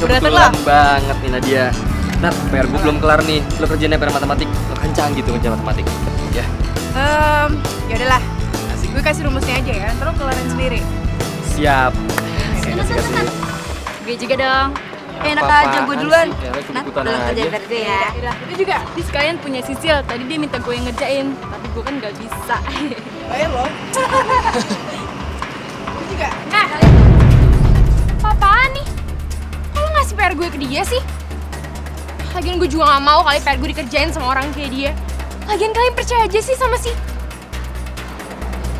udah dateng lah. Banget nih Nadia. Nat, PR gue belum kelar nih. Lo kerjain PR matematik. Lo kencang gitu kerja matematik. Ya. Ya udahlah. Gue kasih rumusnya aja ya. Ntar lo kelarin sendiri. Siap. Kasih. Gue juga dong. Enak aja gue duluan. Nat, belum kerja gue ya. Itu juga, dia sekalian punya Sisil. Tadi dia minta gue yang ngerjain, tapi gue kan gak bisa. Bayar lo. Gue juga. Apaan nih? Kok lo ngasih PR gue ke dia sih? Lagian gue juga gak mau kali PR gue dikerjain sama orang kayak dia. Lagian kalian percaya aja sih sama si...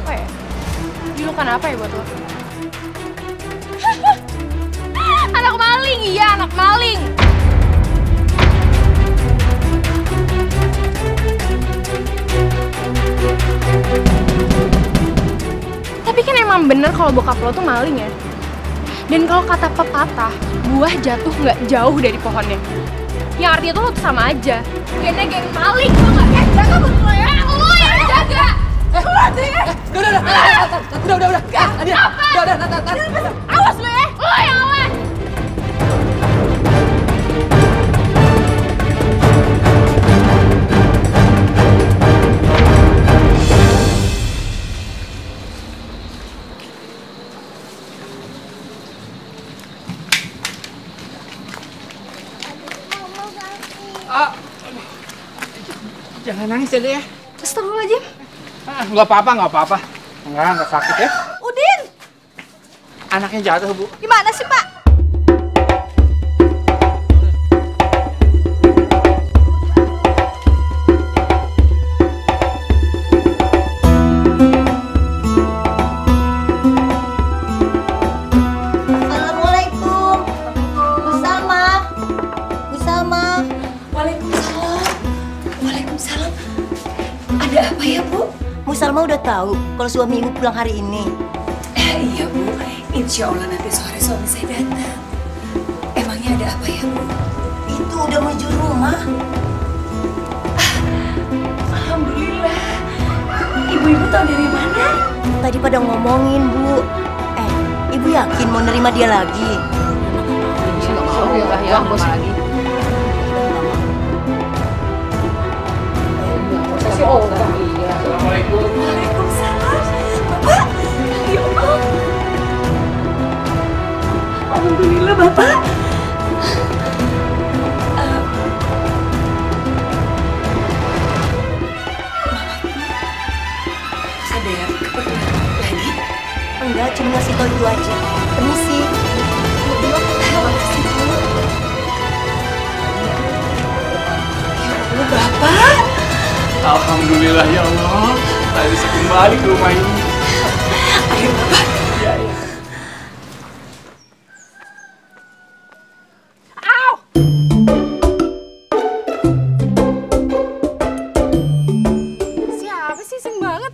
Apa ya? Julukan apa ya buat lo? Anak maling, iya anak maling. Tapi kan emang bener kalau bokap lo tuh maling ya. Dan kalau kata pepatah, buah jatuh nggak jauh dari pohonnya. Yang artinya tuh lo tuh sama aja. Gennya geng maling, lo nggak kayak jaga buat lo ya. Lo yang jaga. Udah. Nadia. Udah. Awas lo ya. Lo yang awas. Jangan nangis ya, Dek. Astagfirullahaladzim. Nggak apa-apa. Nggak sakit ya. Udin! Anaknya jatuh, Bu. Gimana sih, Pak? Assalamualaikum. Bu Salma. Waalaikumsalam. Ada apa ya, Bu? Bu Salma udah tahu kalau suami Ibu pulang hari ini. Iya, Bu. Insya Allah nanti sore suami saya datang. Emangnya ada apa ya, Bu? Itu udah menuju rumah. Alhamdulillah. Ibu-ibu tahu dari mana? Tadi pada ngomongin, Bu. Ibu yakin mau nerima dia lagi? Ya, bos lagi. Assalamualaikum. Waalaikumsalam. Bapak, ya Allah. Alhamdulillah, Bapak. Ada yang keperluan lagi? Enggak, cuma ngasih tahu itu aja. Permisi. Makasih, Bu. Ya Allah, Bapak. Alhamdulillah ya Allah. Saya bisa kembali ke rumah ini. Ayo, Bapak. Ya. Siapa sih sing banget?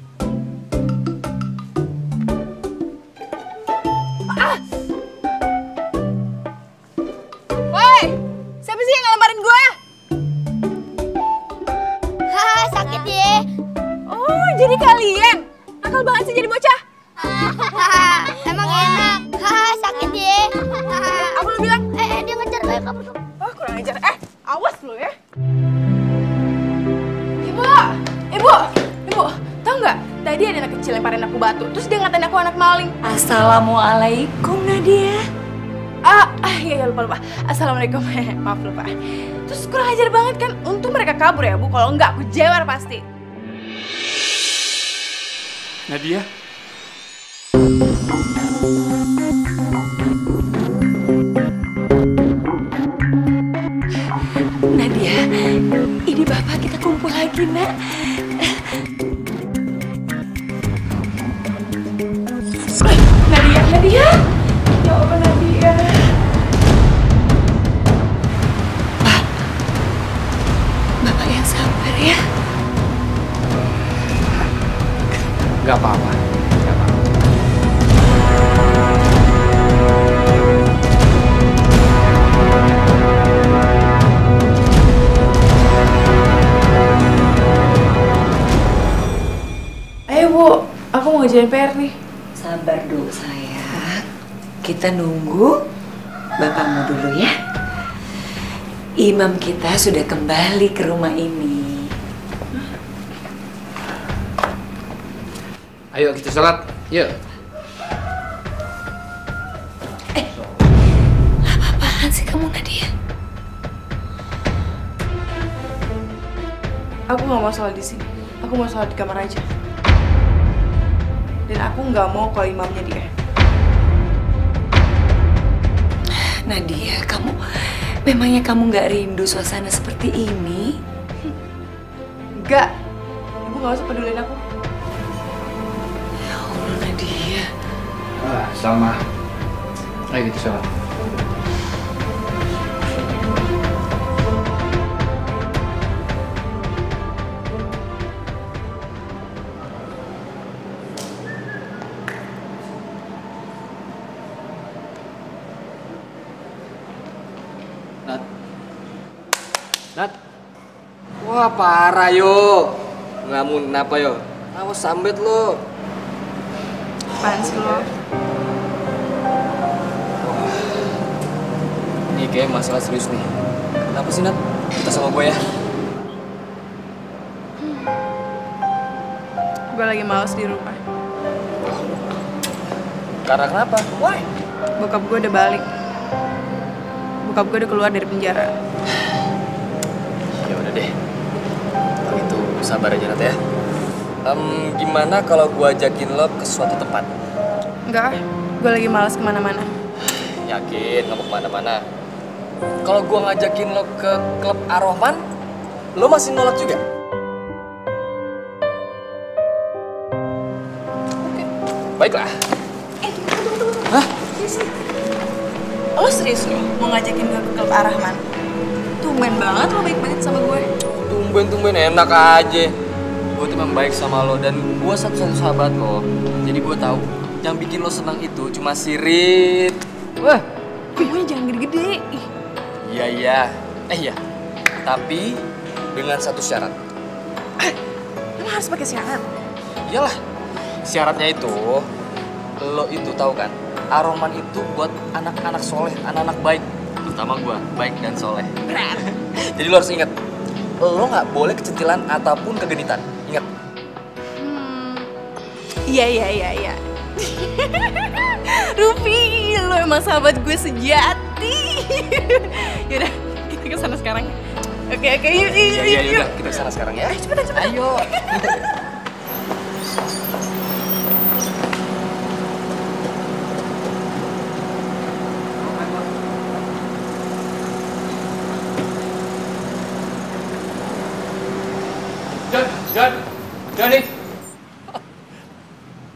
Woi, siapa sih yang ngelemparin gue? Haha, sakit ya. Oh, jadi kalian? Nakal banget sih jadi bocah. Emang enak. Haha, sakit ya. Apa lu bilang? Dia ngejar gue kabur. Oh, kurang ajar. Awas lu ya. Ibu, tahu nggak? Tadi ada anak kecil lemparin aku batu, terus dia ngatain aku anak maling. Assalamualaikum, Nadia. Iya lupa. Assalamualaikum. Maaf lupa. Terus kurang ajar banget kan? Untung mereka kabur ya, Bu. Kalau enggak aku jewer pasti. Nadia. Nadia, ini Bapak kita kumpul lagi, Nak. Nadia. Ya Allah, Nadia. Bapak yang sabar ya. Gak apa-apa. Ayo, Bu. Aku mau ngerjain PR nih. Sabar dulu, sayang. Kita nunggu bapakmu dulu ya. Imam kita sudah kembali ke rumah ini. Ayo kita sholat, yuk. Apaan sih kamu Nadia? Aku nggak mau sholat di sini. Aku mau sholat di kamar aja. Dan aku nggak mau kalau imamnya dia. Nadia, memangnya kamu nggak rindu suasana seperti ini? Enggak. Ibu nggak usah pedulin aku. Ya Allah Nadia. Salma. Ayo kita sholat. Nat. Wah parah yo. Ngamun kenapa yo? Awas sambet lo. Apaan sih lo? Ini kayak masalah serius nih. Kenapa sih Nat? Kita sama gue ya. Gue lagi males di rumah. Karena kenapa? Why? Bokap gue udah balik. Bokap gue udah keluar dari penjara. Ya udah deh. Kalau itu sabar aja Nat ya. Gimana kalau gue ajakin lo ke suatu tempat? Enggak, gue lagi males kemana-mana. Yakin nggak mau kemana-mana? Kalau gue ngajakin lo ke klub Ar-Rahman, lo masih nolak juga? Oke, baiklah. Hah? Lo serius nih mau ngajakin gue ke klub Ar-Rahman? Tumben banget lo baik banget sama gue. Tumben enak aja. Gue tuh memang baik sama lo dan gue satu-satu sahabat lo. Jadi gue tahu yang bikin lo senang itu cuma sirit. Wah, Ngomongnya jangan gede-gede. iya. Iya. Tapi dengan satu syarat. Emang harus pakai syarat? Iyalah. Syaratnya itu lo itu tahu kan, Ar-Rahman itu buat anak-anak soleh, anak-anak baik. Terutama gue, baik dan soleh. Jadi lo harus ingat, lo nggak boleh kecentilan ataupun kegenitan. Ingat. Iya. Rufi, lo emang sahabat gue sejati. Yaudah, kita kesana sekarang. Oke, yuk. Iya, udah kita kesana sekarang ya. Ayo, cepetan. Ayo. Johnny.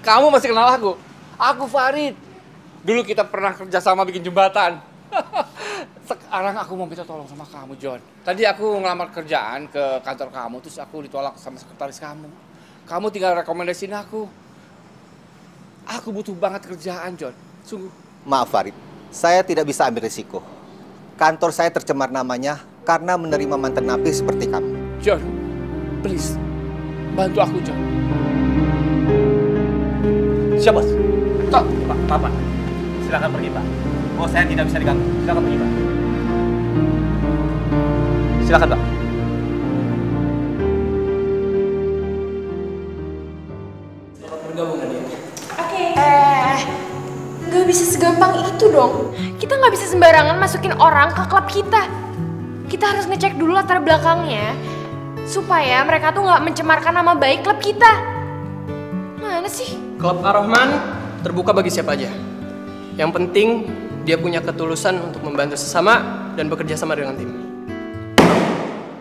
Kamu masih kenal aku? Aku Farid. Dulu kita pernah kerja sama bikin jembatan. Sekarang aku mau minta tolong sama kamu, John. Tadi aku ngelamar kerjaan ke kantor kamu, terus aku ditolak sama sekretaris kamu. Kamu tinggal rekomendasiin aku. Aku butuh banget kerjaan, John. Sungguh. Maaf Farid, saya tidak bisa ambil risiko. Kantor saya tercemar namanya karena menerima mantan napi seperti kamu. John, please, bantu aku, John. Siapa? Pak. Silakan pergi, Pak. Oh, saya tidak bisa diganggu. Silakan pergi, Pak. Silakan, Pak. Gak bisa segampang itu dong. Kita gak bisa sembarangan masukin orang ke klub kita. Kita harus ngecek dulu latar belakangnya supaya mereka tuh gak mencemarkan nama baik klub kita. Mana sih? Klub Ar-Rahman terbuka bagi siapa aja. Yang penting dia punya ketulusan untuk membantu sesama dan bekerja sama dengan tim.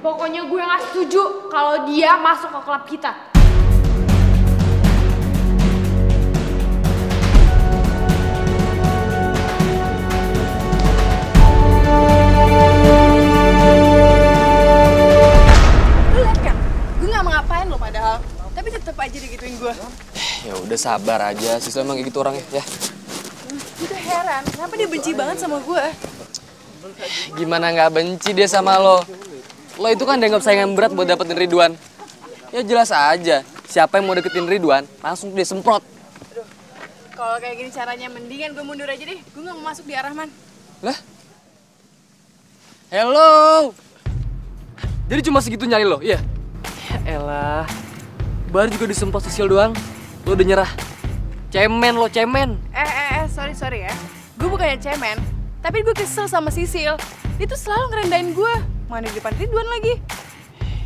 Pokoknya gue gak setuju kalau dia masuk ke klub kita. Lu liat kan? Gue gak mau ngapain lo padahal. Tapi tetep aja digituin gue. Ya udah sabar aja, siswa emang kayak gitu orangnya ya. Gue tuh heran, kenapa dia benci banget sama gue? Gimana nggak benci dia sama lo? Lo itu kan dianggap saingan berat buat dapetin Ridwan. Ya jelas aja, siapa yang mau deketin Ridwan, langsung dia semprot. Kalau kayak gini caranya, mendingan gue mundur aja deh. Gue gak mau masuk di Ar-Rahman. Lah? Hello. Jadi cuma segitu nyari lo, iya? Ya elah. Baru juga disemprot sisil doang, lo udah nyerah. Cemen lo, cemen. Sorry ya. Gue bukannya cemen, tapi gue kesel sama Sisil. Dia tuh selalu ngerendahin gue. Mana di depan Ridwan lagi.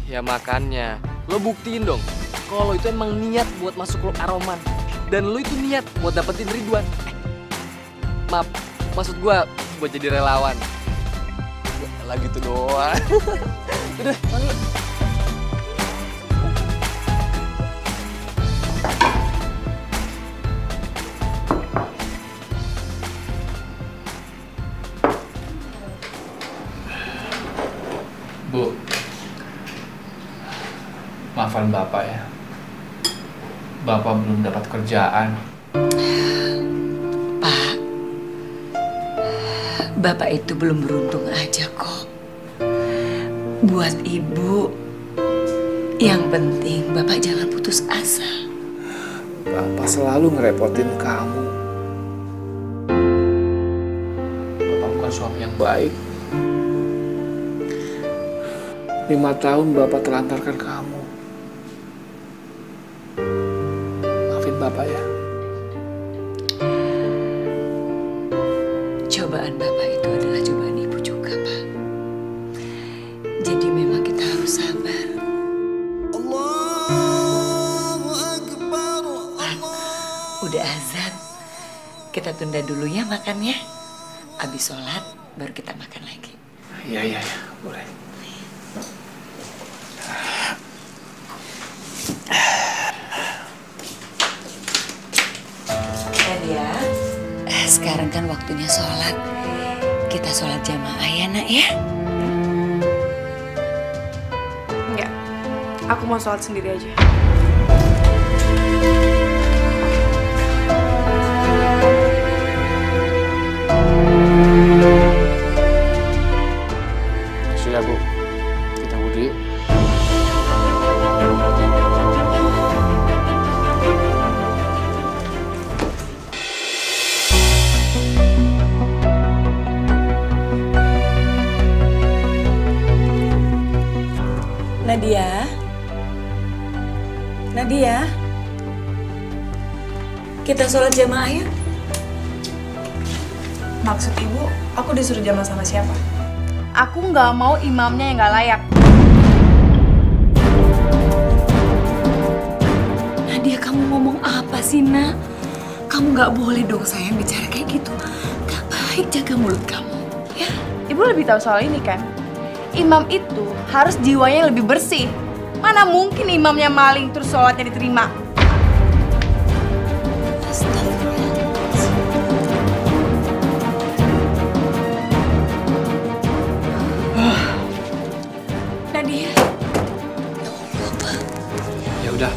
Ya makanya, lo buktiin dong kalau itu emang niat buat masuk klub Aroman. Dan lo itu niat buat dapetin Ridwan. Maaf, maksud gue buat jadi relawan. Lagi gitu doang. Udah, mana? Bu, maafkan Bapak ya. Bapak belum dapat kerjaan. Pak, Bapak itu belum beruntung aja kok. Buat Ibu, yang penting Bapak jangan putus asa. Bapak selalu ngerepotin kamu. Bapak bukan suami yang baik. 5 tahun Bapak telantarkan kamu. Maafin Bapak ya. Cobaan Bapak itu adalah cobaan Ibu juga, Pak. Jadi memang kita harus sabar. Udah azan. Kita tunda dulu ya makannya. Habis sholat baru kita makan lagi. Iya, boleh. Nadia, sekarang kan waktunya sholat. Kita sholat jamaah ya, Nak ya? Enggak, aku mau sholat sendiri aja. Sudah Bu, kita wudhu yuk. Nadia, kita sholat jamaah ya? Maksud Ibu, aku disuruh jamaah sama siapa? Aku nggak mau imamnya yang nggak layak. Nadia, kamu ngomong apa sih, Nak? Kamu nggak boleh dong sayang bicara kayak gitu. Gak baik, jaga mulut kamu, ya? Ibu lebih tahu soal ini kan? Imam itu harus jiwanya lebih bersih. Mana mungkin imamnya maling terus sholatnya diterima? Nadia. Ya udah,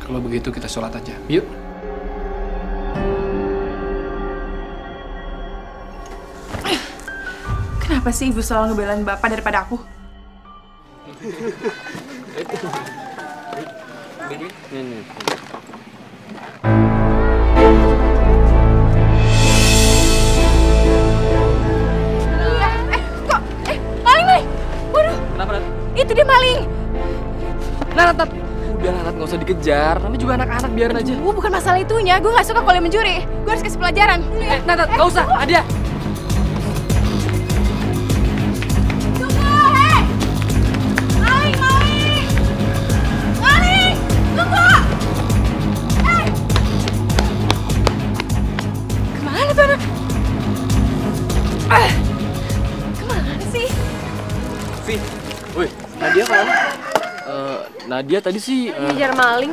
kalau begitu kita sholat aja. Yuk. Kenapa sih Ibu selalu ngebelain Bapak daripada aku? Maling! Waduh! Kenapa, Nat? Itu dia maling! Nat. Udah, Nat, nggak usah dikejar. Namanya juga anak-anak, biarin aja. Gue bukan masalah itunya, gue nggak suka kalau dia mencuri. Gue harus kasih pelajaran. Nat, nggak usah, Adia. Woi, Nadia kemana? Nadia tadi sih ngejar maling.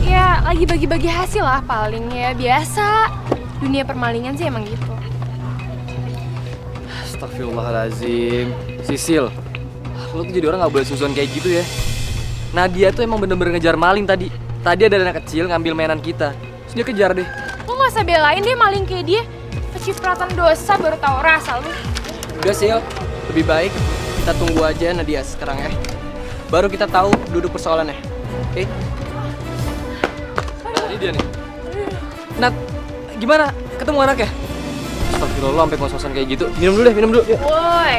Ya, lagi bagi-bagi hasil lah paling ya. Biasa. Dunia permalingan sih emang gitu. Astagfirullahaladzim. Sisil, lo tuh jadi orang gak boleh susun kayak gitu ya. Nadia tuh emang bener-bener ngejar maling tadi. Tadi ada anak kecil ngambil mainan kita. Terus dia kejar deh. Lo gak usah belain deh maling kayak dia. Kecipratan dosa baru tahu rasa lu. Udah Sil, lebih baik kita tunggu aja Nadia sekarang ya. Baru kita tahu duduk persoalannya. Oke? Nah, ini dia nih. Nat, gimana? Ketemu anaknya? Astagfirullah, sampai ngos-ngosan kayak gitu. Minum dulu deh, minum dulu. Yuk. Woi,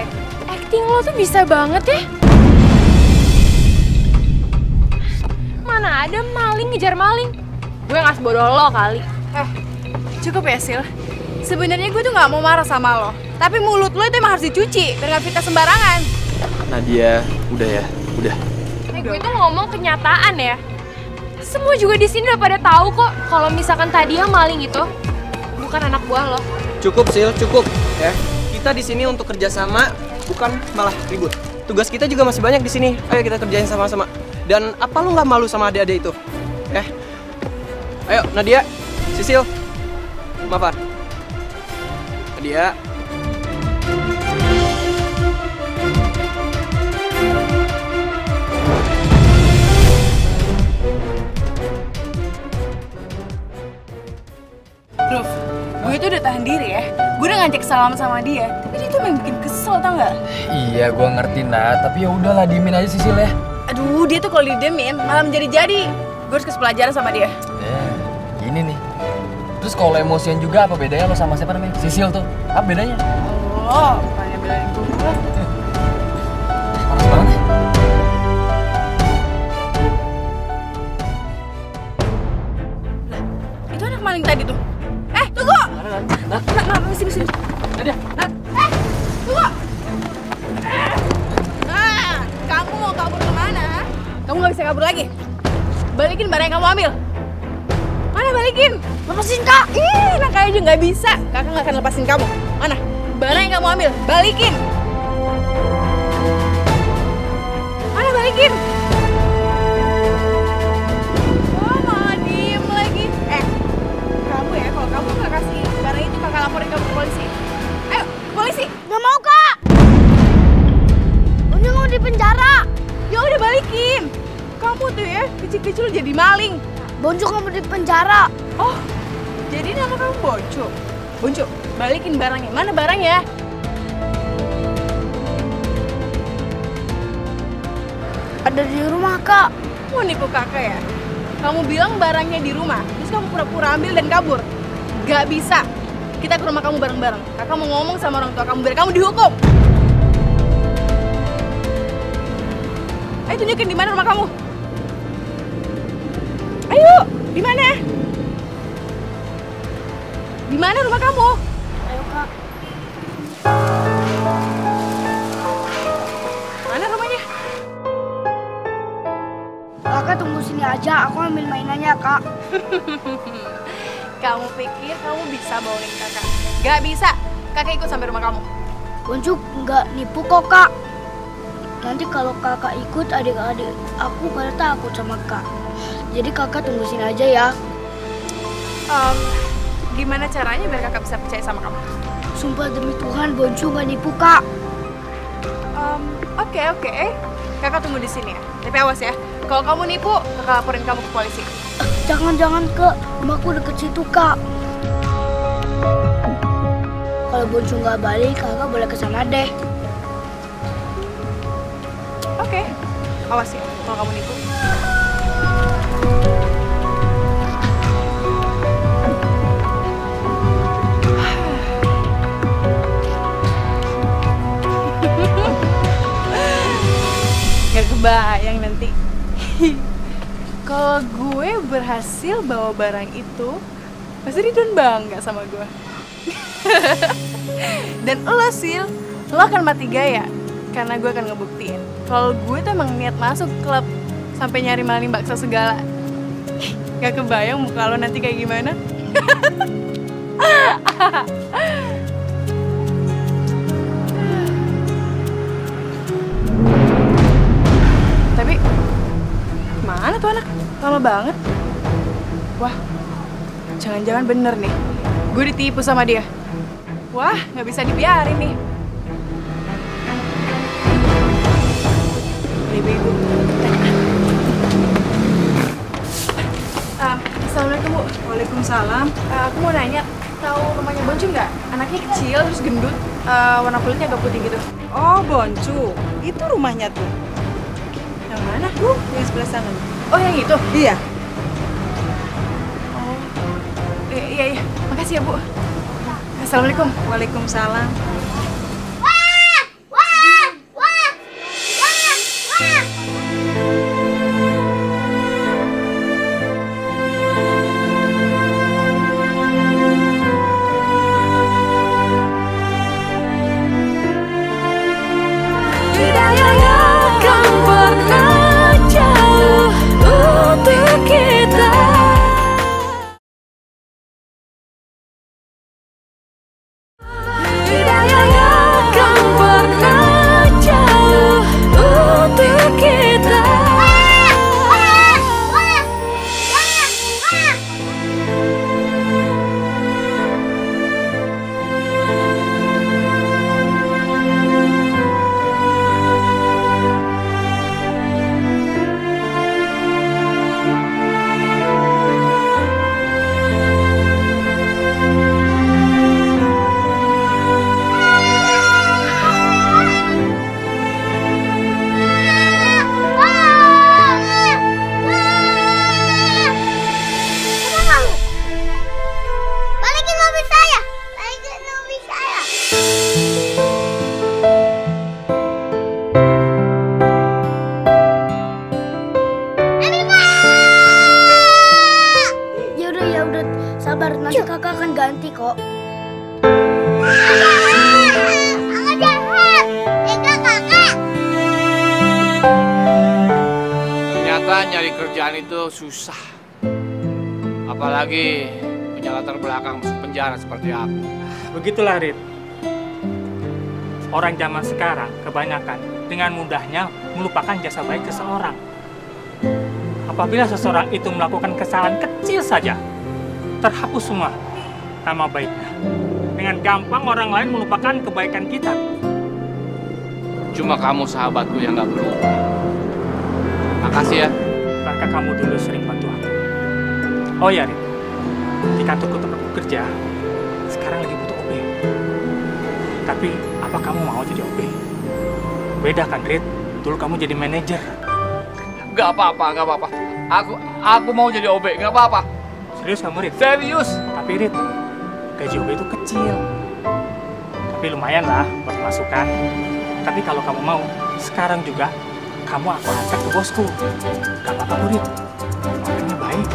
acting lo tuh bisa banget ya. Mana ada maling ngejar maling. Gue nggak sebodoh lo kali. Cukup ya, Sil. Sebenarnya gue tuh nggak mau marah sama lo. Tapi mulut lo itu emang harus dicuci, biar nggak fitnah sembarangan. Nadia, udah ya, udah. Gue tuh ngomong kenyataan ya. Semua juga di sini udah pada tahu kok kalau misalkan tadi yang maling itu bukan anak buah lo. Cukup, Sil, cukup. Ya, kita di sini untuk kerjasama, bukan malah ribut. Tugas kita juga masih banyak di sini. Ayo kita kerjain sama-sama. Dan apa lu nggak malu sama adik-adik itu? Ya. Ayo, Nadia, Sisil, Mafar. Nadia. Ruf, gue itu udah tahan diri ya. Gue udah ngajak salam sama dia, tapi dia tuh main bikin kesel, tau nggak? Iya, gue ngerti, Nat. Tapi ya udahlah, diemin aja Sisil ya. Aduh, dia tuh kalau didiemin malah menjadi-jadi. Gue harus kasih pelajaran sama dia. Gini nih. Terus kalau emosian juga apa bedanya lo sama siapa namanya? Sisil tuh. Apa bedanya? Oh, bukannya belain gue. Panas banget. Itu anak maling tadi tuh. Tunggu! Nat, sini. Nadia, Nat, tunggu! Kamu mau kabur kemana? Kamu nggak bisa kabur lagi. Balikin barang yang kamu ambil. Mana balikin? Lepasin, Kak! Enak aja nggak bisa. Kakak nggak akan lepasin kamu. Mana? Barang yang kamu ambil, balikin! Mana balikin? Oh, malah diem lagi. Kamu ya, kalau kamu nggak kasih barang itu, kakak laporin kamu ke polisi. Ayo, polisi! Gak mau, Kak. Udah mau di penjara. Ya udah balikin. Kamu tuh ya, kecil-kecil jadi maling. Boncu kamu di penjara. Oh, jadi nama kamu Boncu. Boncu, balikin barangnya. Mana barangnya? Ada di rumah, Kak. Mau nipu kakak ya? Kamu bilang barangnya di rumah, terus kamu pura-pura ambil dan kabur. Gak bisa. Kita ke rumah kamu bareng-bareng. Kakak mau ngomong sama orang tua kamu biar kamu dihukum. Ayo tunjukin di mana rumah kamu. Ayo, di mana? Di mana rumah kamu? Ayo, Kak. Mana rumahnya? Kakak tunggu sini aja, aku ambil mainannya, Kak. Kamu pikir kamu bisa bohongin kakak? Gak bisa. Kakak ikut sampai rumah kamu. Boncu nggak nipu kok, Kak. Nanti kalau kakak ikut, adik-adik aku pada takut sama Kak. Jadi kakak tunggu sini aja ya. Gimana caranya biar kakak bisa percaya sama kamu? Sumpah demi Tuhan, Boncu nggak nipu, Kak. Oke. Kakak tunggu di sini ya. Tapi awas ya. Kalau kamu nipu, kakak laporin kamu ke polisi. Jangan ke rumahku deket situ, Kak. Kalau Boncu nggak balik, kakak boleh kesana deh. Oke. Awas ya kalau kamu nipu. Gak kebayang nanti. Kalau gue berhasil bawa barang itu, pasti Ridwan bangga sama gue. Dan lo, Sil, lo akan mati gaya. Karena gue akan ngebuktiin kalau gue tuh emang niat masuk klub sampai nyari maling bakso segala. Gak kebayang muka lo nanti kayak gimana. Tapi mana tuh anak? Lama banget. Wah, jangan-jangan bener nih. Gue ditipu sama dia. Wah, nggak bisa dibiarin nih. Ibu-ibu. Assalamualaikum, Bu. Waalaikumsalam. Aku mau nanya, tahu rumahnya Boncu nggak? Anaknya kecil, terus gendut, warna kulitnya agak putih gitu. Oh, Boncu. Itu rumahnya tuh. Yang mana? Yang sebelah sana. Oh, yang itu? Iya. Oh. Iya. Makasih ya, Bu. Assalamualaikum. Waalaikumsalam. Sabar, nanti kakak akan ganti kok. Aku jahat. Kakak. Ternyata nyari kerjaan itu susah. Apalagi punya latar belakang masuk penjara seperti aku. Begitulah, Rit. Orang zaman sekarang kebanyakan dengan mudahnya melupakan jasa baik seseorang. Apabila seseorang itu melakukan kesalahan kecil saja, terhapus semua nama baiknya. Dengan gampang orang lain melupakan kebaikan kita. Cuma kamu sahabatku yang gak berubah. Makasih ya. Karena kamu dulu sering bantu aku. Oh ya, Rit. Di kantorku tempat kerja, sekarang lagi butuh OB. Tapi, apa kamu mau jadi OB? Beda kan, Rit? Dulu kamu jadi manajer. Gak apa-apa. Aku mau jadi OB, gak apa-apa. Serius kamu, Rit? Serius. Tapi, Rit, gaji OB itu kecil. Tapi lumayan lah buat masukan. Tapi kalau kamu mau, sekarang juga kamu aku angkat ke bosku. Gak apa-apa, Rit. Orangnya baik.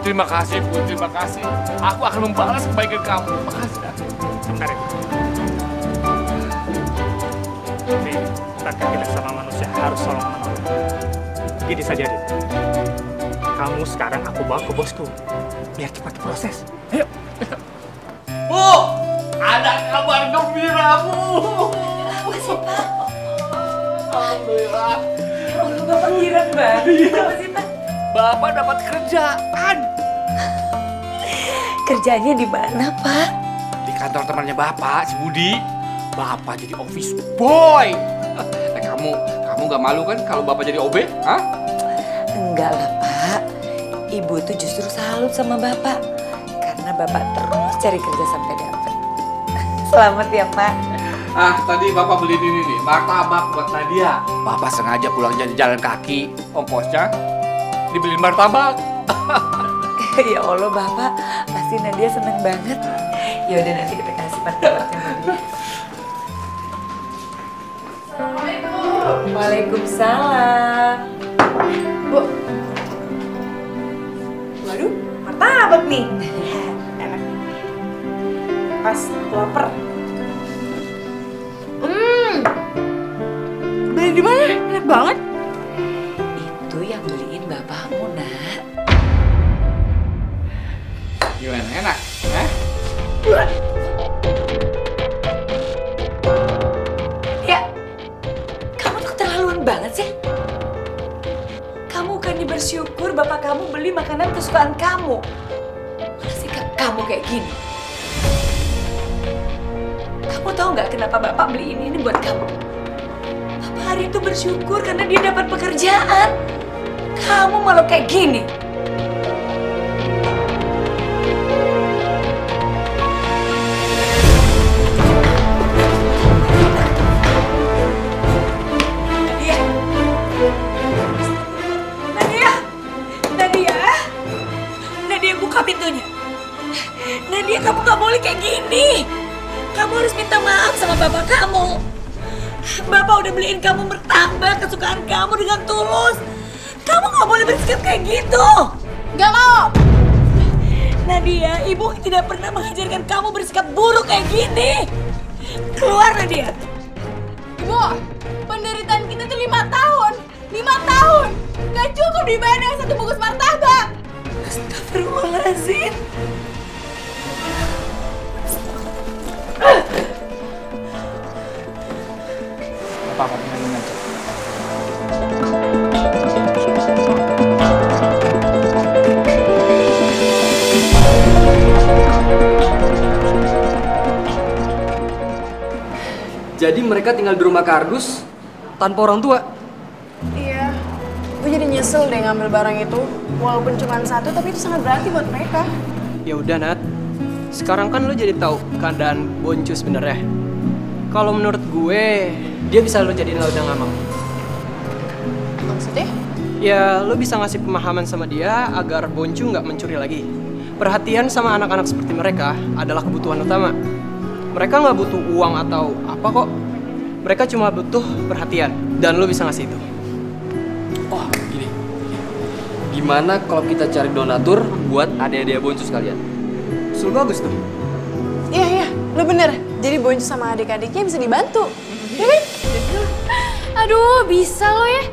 Terima kasih, Bu. Terima kasih. Aku akan membalas kebaikan kamu. Terima kasih. Sebentar, Rit. Rit, bukankah kita sama manusia harus tolong-menolong? Begini saja, Rit. Kamu sekarang aku bawa ke bosku. Biar cepat diproses. Ayo. Bu, ada kabar gembira, Bu. Apa sih, Pak? Alhamdulillah. Ya Allah, Bapak girang banget. Apa sih, Pak? Bapak dapat kerjaan. Kerjanya di mana, Pak? Di kantor temannya Bapak, si Budi. Bapak jadi office boy. Kamu gak malu kan kalau Bapak jadi OB? Hah? Enggak lah, Pak. Ibu itu justru salut sama Bapak. Karena Bapak terus cari kerja sampai dapat. Selamat ya, Pak. Tadi Bapak beli ini nih, martabak buat Nadia. Bapak sengaja pulang jalan kaki. Ongkosnya dibeliin martabak. Ya Allah, Bapak. Pasti Nadia seneng banget. Ya udah, nanti kita kasih martabaknya Nadia. Waalaikumsalam. Bu. Waduh, martabak nih. Enak nih. Pas lapar. Beli di mana? Enak banget. Itu yang beliin bapakmu, Nak. Gimana, enak? Hah? Ya, kamu tuh keterlaluan banget sih. Kamu kan bersyukur bapak kamu beli makanan kesukaan kamu. Malah sikap kamu kayak gini. Kamu tahu nggak kenapa bapak beli ini buat kamu? Bapak hari itu bersyukur karena dia dapat pekerjaan. Kamu malah kayak gini. Nadia, buka pintunya. Nadia, kamu gak boleh kayak gini. Kamu harus minta maaf sama bapak kamu. Bapak udah beliin kamu martabak kesukaan kamu dengan tulus. Kamu nggak boleh bersikap kayak gitu. Gak mau. Nadia, ibu tidak pernah mengajarkan kamu bersikap buruk kayak gini. Keluar, Nadia. Ibu, penderitaan kita tuh 5 tahun. 5 tahun. Gak cukup dibayar dengan 1 bungkus martabak. Astagfirullahaladzim. Apa-apa, minum aja. Jadi mereka tinggal di rumah kardus tanpa orang tua. Iya, gue jadi nyesel deh ngambil barang itu. Walaupun cuma 1, tapi itu sangat berarti buat mereka. Ya udah Nat, sekarang kan lo jadi tahu keadaan Boncu sebenarnya. Kalau menurut gue, dia bisa lo jadiin ladang amal. Maksudnya? Ya, lo bisa ngasih pemahaman sama dia agar Boncu nggak mencuri lagi. Perhatian sama anak-anak seperti mereka adalah kebutuhan utama. Mereka nggak butuh uang atau apa kok. Mereka cuma butuh perhatian, dan lo bisa ngasih itu. Oh, gini. Gimana kalau kita cari donatur buat adik-adik Boncu sekalian? Usul bagus tuh. Iya, lo bener. Jadi Boncu sama adik-adiknya bisa dibantu. Ya kan? Aduh, bisa lo ya.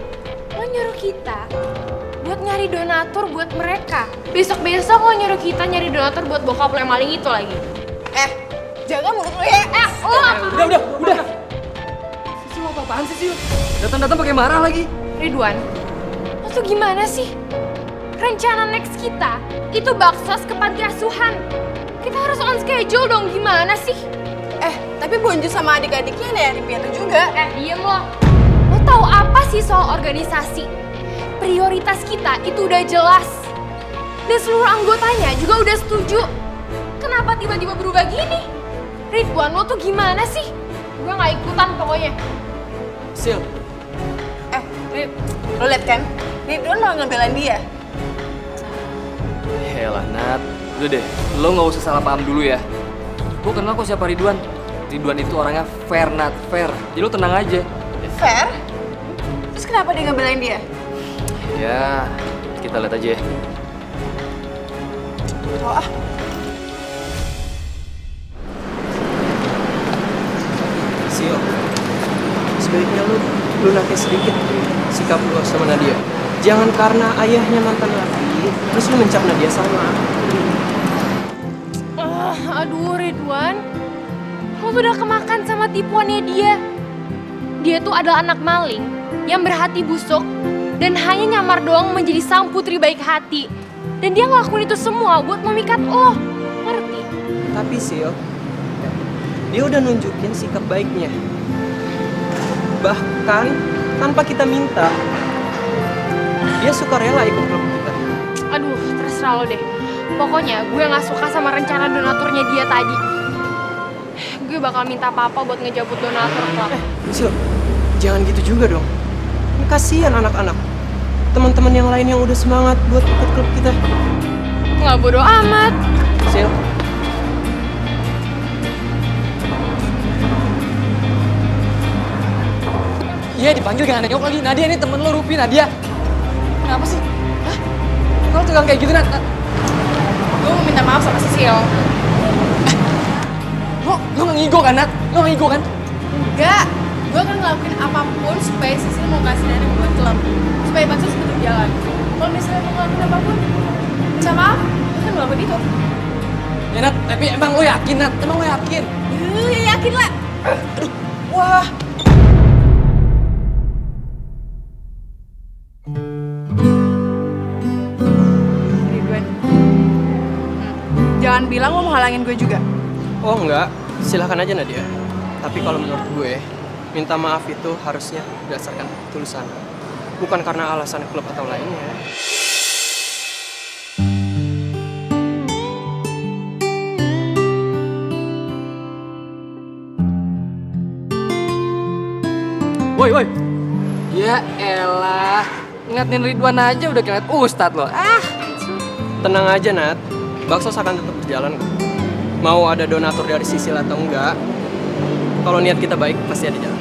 Lo nyuruh kita buat nyari donatur buat mereka. Besok-besok lo nyuruh kita nyari donatur buat bokap lo yang maling itu lagi. Jaga mulut lo ya. Udah. Sisil, apa-apaan sih, Sil? Datang-datang pakai marah lagi. Ridwan, lo tuh gimana sih? Rencana next kita itu baksos ke panti asuhan. Kita harus on schedule dong, gimana sih? Tapi Boncu sama adik-adiknya ada yang piatu juga. Diem lo. Lo tahu apa sih soal organisasi? Prioritas kita itu udah jelas. Dan seluruh anggotanya juga udah setuju. Kenapa tiba-tiba berubah gini? Ridwan, lo tuh gimana sih? Gue gak ikutan pokoknya. Sil. Rid, lo liat kan? Ridwan malah ngebelain dia. Yaelah, Nat. Udah deh, lo gak usah salah paham dulu ya. Gue kenal kok siapa Ridwan. Ridwan itu orangnya fair, Nat. Fair. Jadi lo tenang aja. Fair? Terus kenapa dia ngebelain dia? Ya, kita lihat aja ya. Oh, Sil, sebaiknya lu lunakin sedikit sikap lu sama Nadia. Jangan karena ayahnya mantan laki, terus lu mencap Nadia sama. Aduh Ridwan, lo tuh udah kemakan sama tipuannya dia. Dia tuh adalah anak maling yang berhati busuk dan hanya nyamar doang menjadi sang putri baik hati. Dan dia ngelakuin itu semua buat memikat lo, ngerti? Tapi Sil, dia udah nunjukin sikap baiknya. Bahkan tanpa kita minta, dia suka rela ikut klub kita. Aduh, terserah lo deh. Pokoknya gue gak suka sama rencana donaturnya dia tadi. Gue bakal minta papa buat ngejabut donatur klub. Sil, jangan gitu juga dong. Kasihan anak-anak. Teman-teman yang lain yang udah semangat buat ikut klub kita. Nggak bodo amat. Sil. Iya, dipanggil gak nengok lagi. Nadia ini temen lo, Rupi, Nadia. Kenapa sih? Hah? Kalau tegang kayak gitu, Nat? gue mau minta maaf sama Sisil. Lo gak ngigo kan, Nat? Lo gak ngigo kan? Enggak. Gue akan ngelakuin apapun supaya Sisil mau kasih nenek buat klub. Supaya bakso tetap jalan. Kalau misalnya mau ngelakuin apapun, minta maaf, gue kan ngelakuin itu. Ya, Nat, tapi emang lo yakin, Nat? Emang lo yakin? Ya yakin lah. Aduh, wah. Ridwan, jangan bilang lo mau halangin gue juga. Oh enggak, silahkan aja Nadia. Tapi kalau menurut gue, minta maaf itu harusnya berdasarkan ketulusan. Bukan karena alasan klub atau lainnya. Woi. Ya elah, ngatin Ridwan aja udah kayak ustadz lo. Tenang aja Nat, bakso akan tetap berjalan kok. mau ada donatur dari Sisil atau enggak, kalau niat kita baik pasti ada jalan.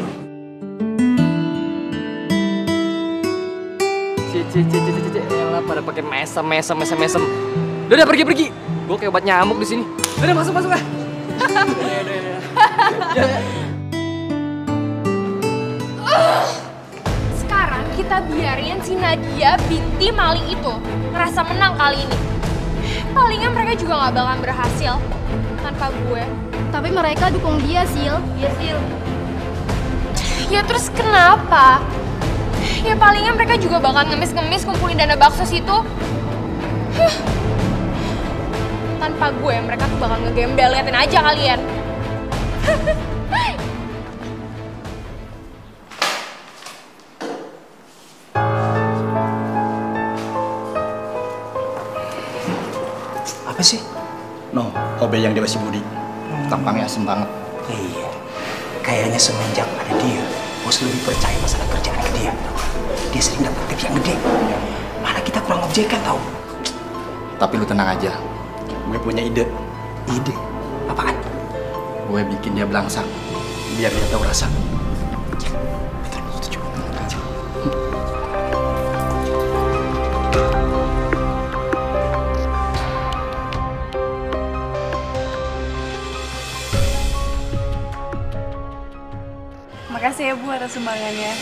Elah, pada pakai mesem. Udah pergi. Gue kayak obat nyamuk di sini. Udah masuk lah. Sekarang kita biarin si Nadia binti maling itu ngerasa menang kali ini. Palingan mereka juga nggak bakalan berhasil tanpa gue. Tapi mereka dukung dia, Sil. Iya, Sil. Ya terus kenapa? Ya palingan mereka juga bakal ngemis-ngemis kumpulin dana baksos itu. Tanpa gue, mereka tuh bakal ngegembel, liatin aja kalian. Apa sih? No, OB yang dia masih budi. Tampangnya asem banget. Iya, kayaknya semenjak ada dia, bos lebih percaya masalah kerjaan ke dia. Dia sering dapat tips yang gede. Malah kita kurang objekan tau. Tapi lu tenang aja. Gue punya ide. Ide? Apaan? Gue bikin dia belangsak. Biar dia tahu rasa. Makasih ya Bu atas sumbangannya.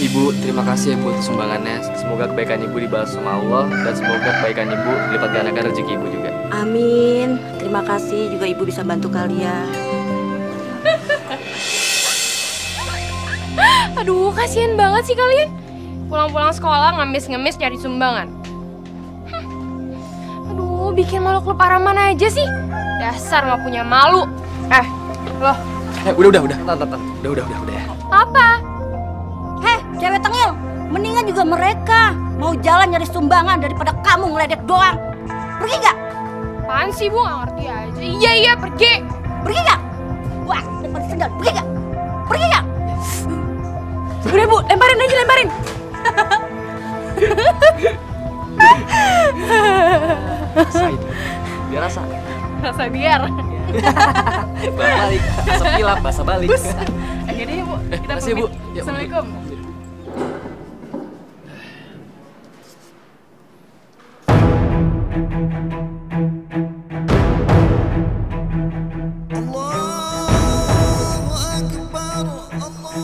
Ibu, terima kasih ya Bu atas sumbangannya. Semoga kebaikan Ibu dibalas sama Allah dan semoga kebaikan Ibu dilipat gandakan rezeki Ibu juga. Amin. Terima kasih juga Ibu bisa bantu kalian. Aduh, kasihan banget sih kalian. Pulang-pulang sekolah ngemis-ngemis nyari sumbangan. Aduh, bikin malu klub Paraman aja sih. Dasar nggak punya malu. Loh. Udah. Udah ya. Apa? Heh, cewek tengil. Mendingan juga mereka mau jalan nyari sumbangan daripada kamu ngeledek doang. Pergi gak? Apaan sih Bu? Nggak ngerti aja. Iya, pergi. Pergi gak? Wah, depan sendal. Pergi gak? Pergi gak? Udah Bu, lemparin aja. Rasain. Biar rasa. Rasa biar. Balik. Asap kilap, basa balik. Ayo deh Bu, kita Makasih Bu. pamit. Assalamualaikum.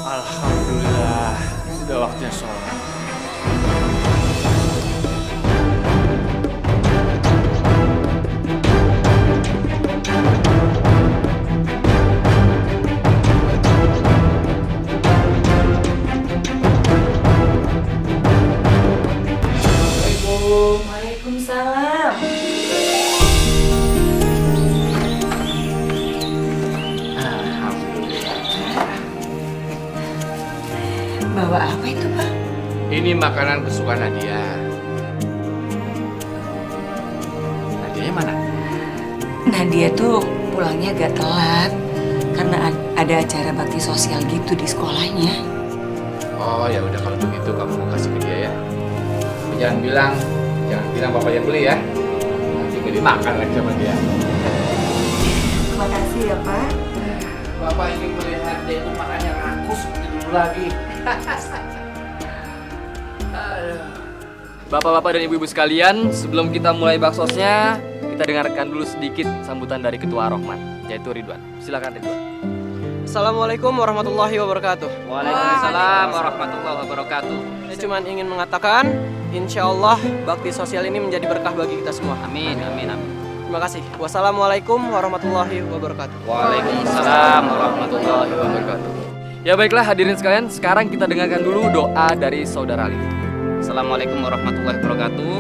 Alhamdulillah, sudah waktunya sholat. Waalaikumsalam. Bawa apa itu, Pak? Ini makanan kesukaan Nadia. Nadia mana? Nadia tuh pulangnya agak telat karena ada acara bakti sosial gitu di sekolahnya. Oh ya udah kalau begitu kamu kasih ke dia ya. Jangan bilang bapak yang beli ya. Nanti beli makan lagi sama dia. Terima kasih ya, Pak. Bapak ingin melihat dia itu makannya rakus seperti dulu lagi. Bapak-bapak dan ibu-ibu sekalian, sebelum kita mulai baksosnya, kita dengarkan dulu sedikit sambutan dari Ketua Ar-Rahman, yaitu Ridwan. Silakan Ridwan. Assalamualaikum warahmatullahi wabarakatuh. Waalaikumsalam warahmatullahi wabarakatuh. Saya cuma ingin mengatakan, insya Allah bakti sosial ini menjadi berkah bagi kita semua. Amin. Terima kasih. Wassalamualaikum warahmatullahi wabarakatuh. Waalaikumsalam warahmatullahi wabarakatuh. Ya baiklah hadirin sekalian, sekarang kita dengarkan dulu doa dari Saudara Ali. Assalamualaikum warahmatullahi wabarakatuh.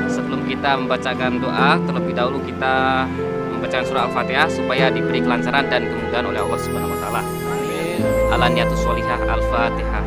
Sebelum kita membacakan doa, terlebih dahulu kita membacakan surah Al-Fatihah supaya diberi kelancaran dan kemudahan oleh Allah Subhanahu wa taala. Amin. Alaniyatus sholihah Al-Fatihah.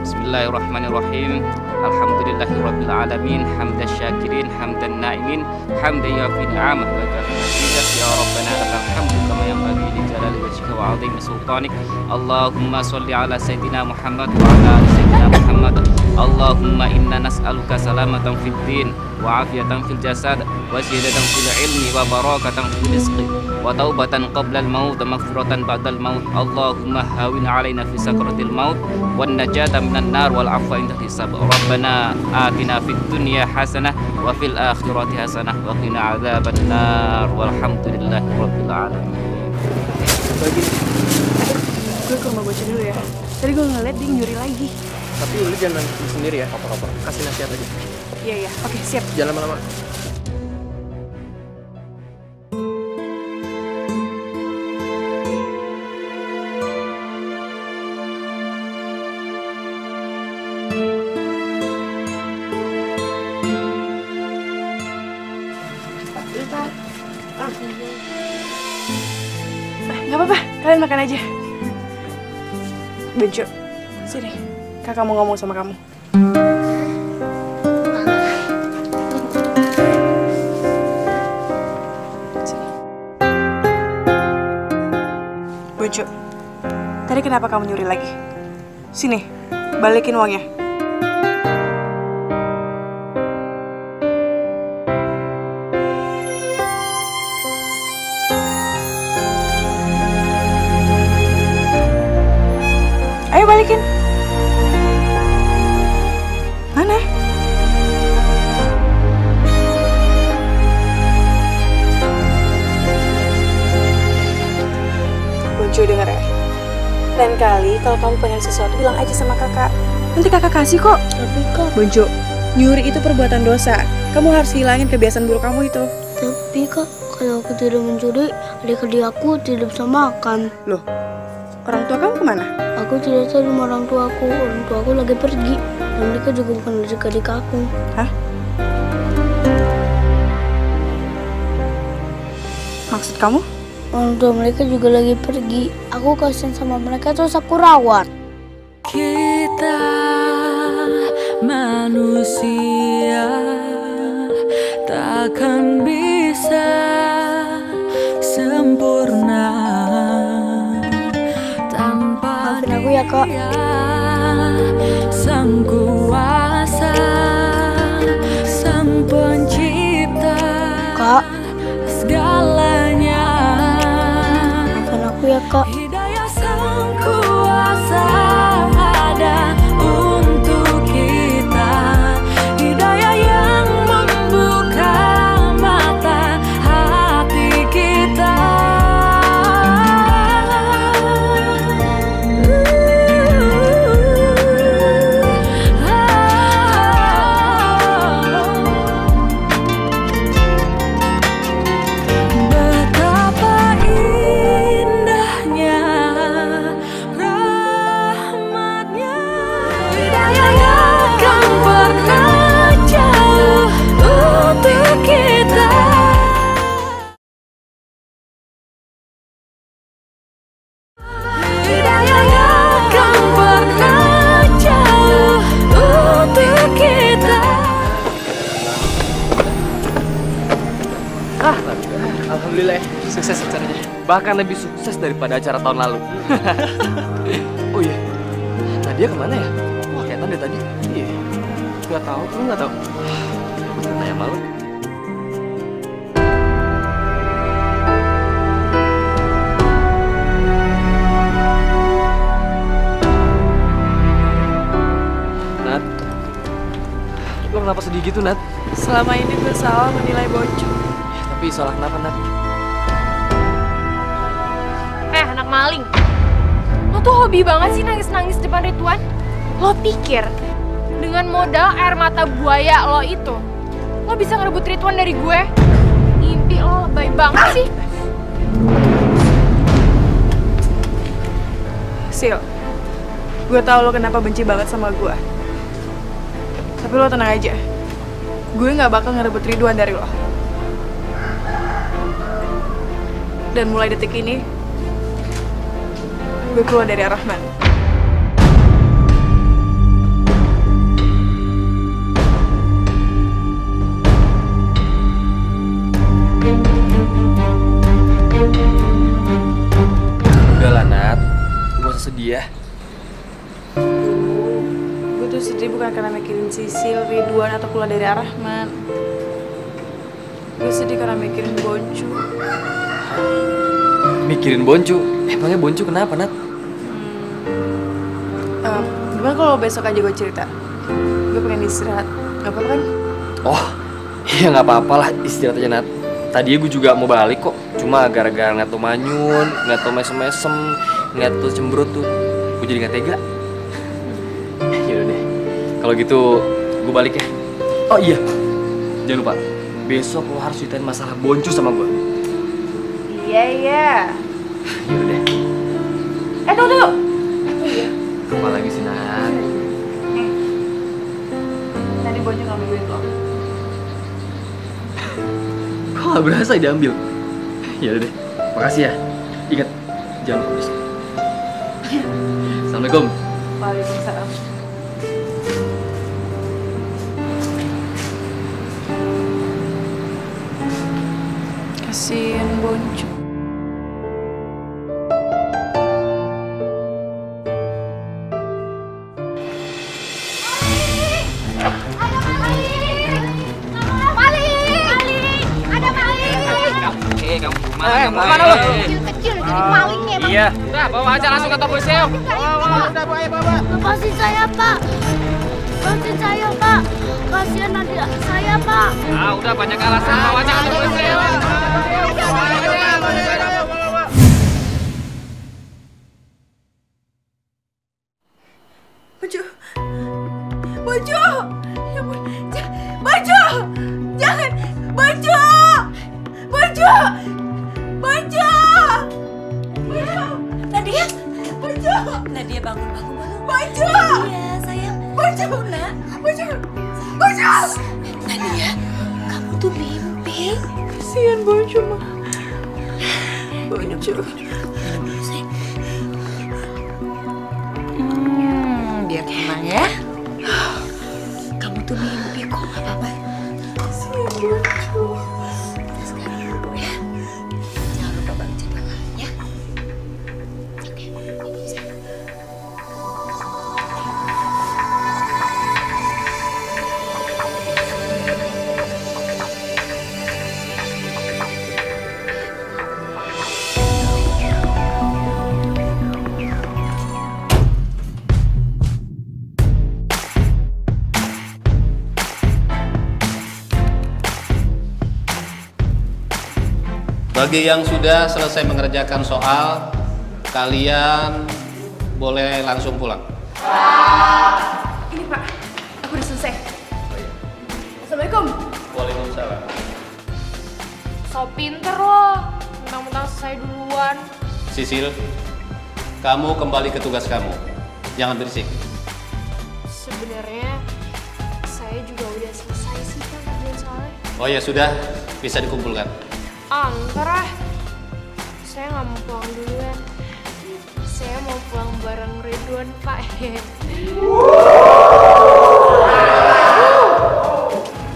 Bismillahirrahmanirrahim. Alhamdulillahirabbil alamin, hamdan syakirin, hamdan na'imin, hamdan yafi ni'amah wa kafiran ya rabbana lakal hamdu kama yanbaghi li jalali wajhika wa 'azimi sultanik. Allahumma shalli ala sayidina Muhammad wa ala ali sayidina Muhammad. Allahumma Allahumma inna nas'aluka salamatan fid din wa afiyatan fil jasad wa ziyadatan fil ilmi wa barakatan fil rizqi wa taubatan qabla al maut wa maghfiratan ba'da al maut. Allahumma hawin 'alaina fi sakratil maut wan najata minan nar wal 'afwa inda hisab. Rabbana atina fid dunya hasanah wa fil akhirati hasanah wa qina 'adzaban nar walhamdulillahi rabbil alamin. Gue ke rumah bocah dulu ya. Tadi gue ngeliat dia nyuri lagi. Tapi lu jangan nangis sendiri ya, apa-apa. Kasih nasihat aja. Iya, oke, siap. Jangan lama-lama. Gak apa-apa, kalian makan aja. Benjo, sini. Kakak mau ngomong sama kamu. Sini. Benjo, tadi kenapa kamu nyuri lagi? Sini, balikin uangnya. Ayo balikin. Mana? Bonjo denger ya. Lain kali kalau kamu pengen sesuatu bilang aja sama kakak. Nanti kakak kasih kok. Tapi kak. Bonjo, nyuri itu perbuatan dosa. Kamu harus hilangin kebiasaan buruk kamu itu. Tapi kak, kalau aku tidak mencuri, adik-adik aku tidak bisa makan. Loh, orang tua kamu kemana? Aku tidak tahu sama orang tua aku lagi pergi. Dan mereka juga bukan adik-adik aku. Hah? Maksud kamu? Orang tua mereka juga lagi pergi. Aku kasihan sama mereka terus aku rawat. Kita manusia takkan bisa sempurna tanpa maafin aku ya kak. Sang kuasa, sang pencipta Kak, segalanya. maafin aku ya kak. Hidayah sang kuasa ada untuk kita. Hidayah yang membuka mata hati kita. Betapa indahnya rahmatnya. Hidayah yang akan pernah jauh untuk kita. Hidayah yang akan pernah jauh untuk kita. Alhamdulillah ya, sukses acaranya. Bahkan lebih sukses daripada acara tahun lalu. Oh iya, Nadia kemana ya? Wah, kelihatan dari tadi. Iya, nggak tahu, lu nggak tahu. Gue tanya malu. Nat, lo kenapa sedih gitu, Nat? Selama ini gue salah menilai Bonjo. Tapi salah kenapa, Nat? Anak maling. Lo tuh hobi banget sih nangis-nangis depan Ridwan. Lo pikir dengan modal air mata buaya lo itu, lo bisa ngerebut Ridwan dari gue? Mimpi lo lebay banget sih. Sil, gue tahu lo kenapa benci banget sama gue. Tapi lo tenang aja. Gue gak bakal ngerebut Ridwan dari lo. Dan mulai detik ini, gue keluar dari Ar-Rahman. Udahlah, Nat. Gak usah sedih ya. Gue tuh sedih bukan karena mikirin Sisil, Ridwan, atau pula dari Arahman. Gue sedih karena mikirin Boncu. Mikirin Boncu? Emangnya Boncu kenapa, Nat? Gimana kalau besok aja gue cerita? Gue pengen istirahat, gak apa-apa kan? Oh, iya nggak apa-apa lah, istirahat aja, Nat. Tadinya gue juga mau balik kok, cuma gara-gara ngeliat lo manyun, ngeliat lo mesem-mesem, ngeliat lo cemberut tuh, gue jadi nggak tega. Yaudah deh, kalau gitu gue balik ya. Oh iya, jangan lupa, besok lo harus ceritain masalah Boncu sama gue. Iya. Yaudah deh. Tunggu. Iya. Apa lagi sih, Nat? Tadi Boncu ngambil duit lo. Kok gak berasa diambil? Yaudah deh, makasih ya. Ingat, jangan lupa besok. Assalamualaikum. Waalaikumsalam. Kasian Boncu. Kemana lo? Kecil-kecil jadi malingnya emang. Iya. Udah, bawa aja langsung ke toko Seo. Udah, bawa. Lepasin saya, Pak. Lepasin saya, Pak. Kasihan nanti saya, Pak. Ah, udah banyak alasan, bawa aja ke toko Seo. Boncu! Ya ampun. Boncu! Jangan! Boncu! Boncu! Boncu! Nadia! Boncu! Nadia bangun. Boncu! Nadia sayang. Boncu! Boncu! Boncu! Nadia, kamu tuh mimpi. Kasian Boncu, mah. Boncu. Biar tenang ya. Kamu tuh mimpi kok, gak apa-apa. Kasian Boncu. Kita sekarang dulu ya. Jangan lupa baca tangannya. Bagi yang sudah selesai mengerjakan soal, kalian boleh langsung pulang. Ini Pak, aku udah selesai. Assalamualaikum. Waalaikumsalam. So pinter lo, mentang-mentang selesai duluan. Sisil, kamu kembali ke tugas kamu. Jangan berisik. Sebenarnya saya juga udah selesai sih kan kerjaan soalnya. Oh ya sudah, bisa dikumpulkan. Ntar ah, saya nggak mau pulang duluan. Saya mau pulang bareng Ridwan, Pak.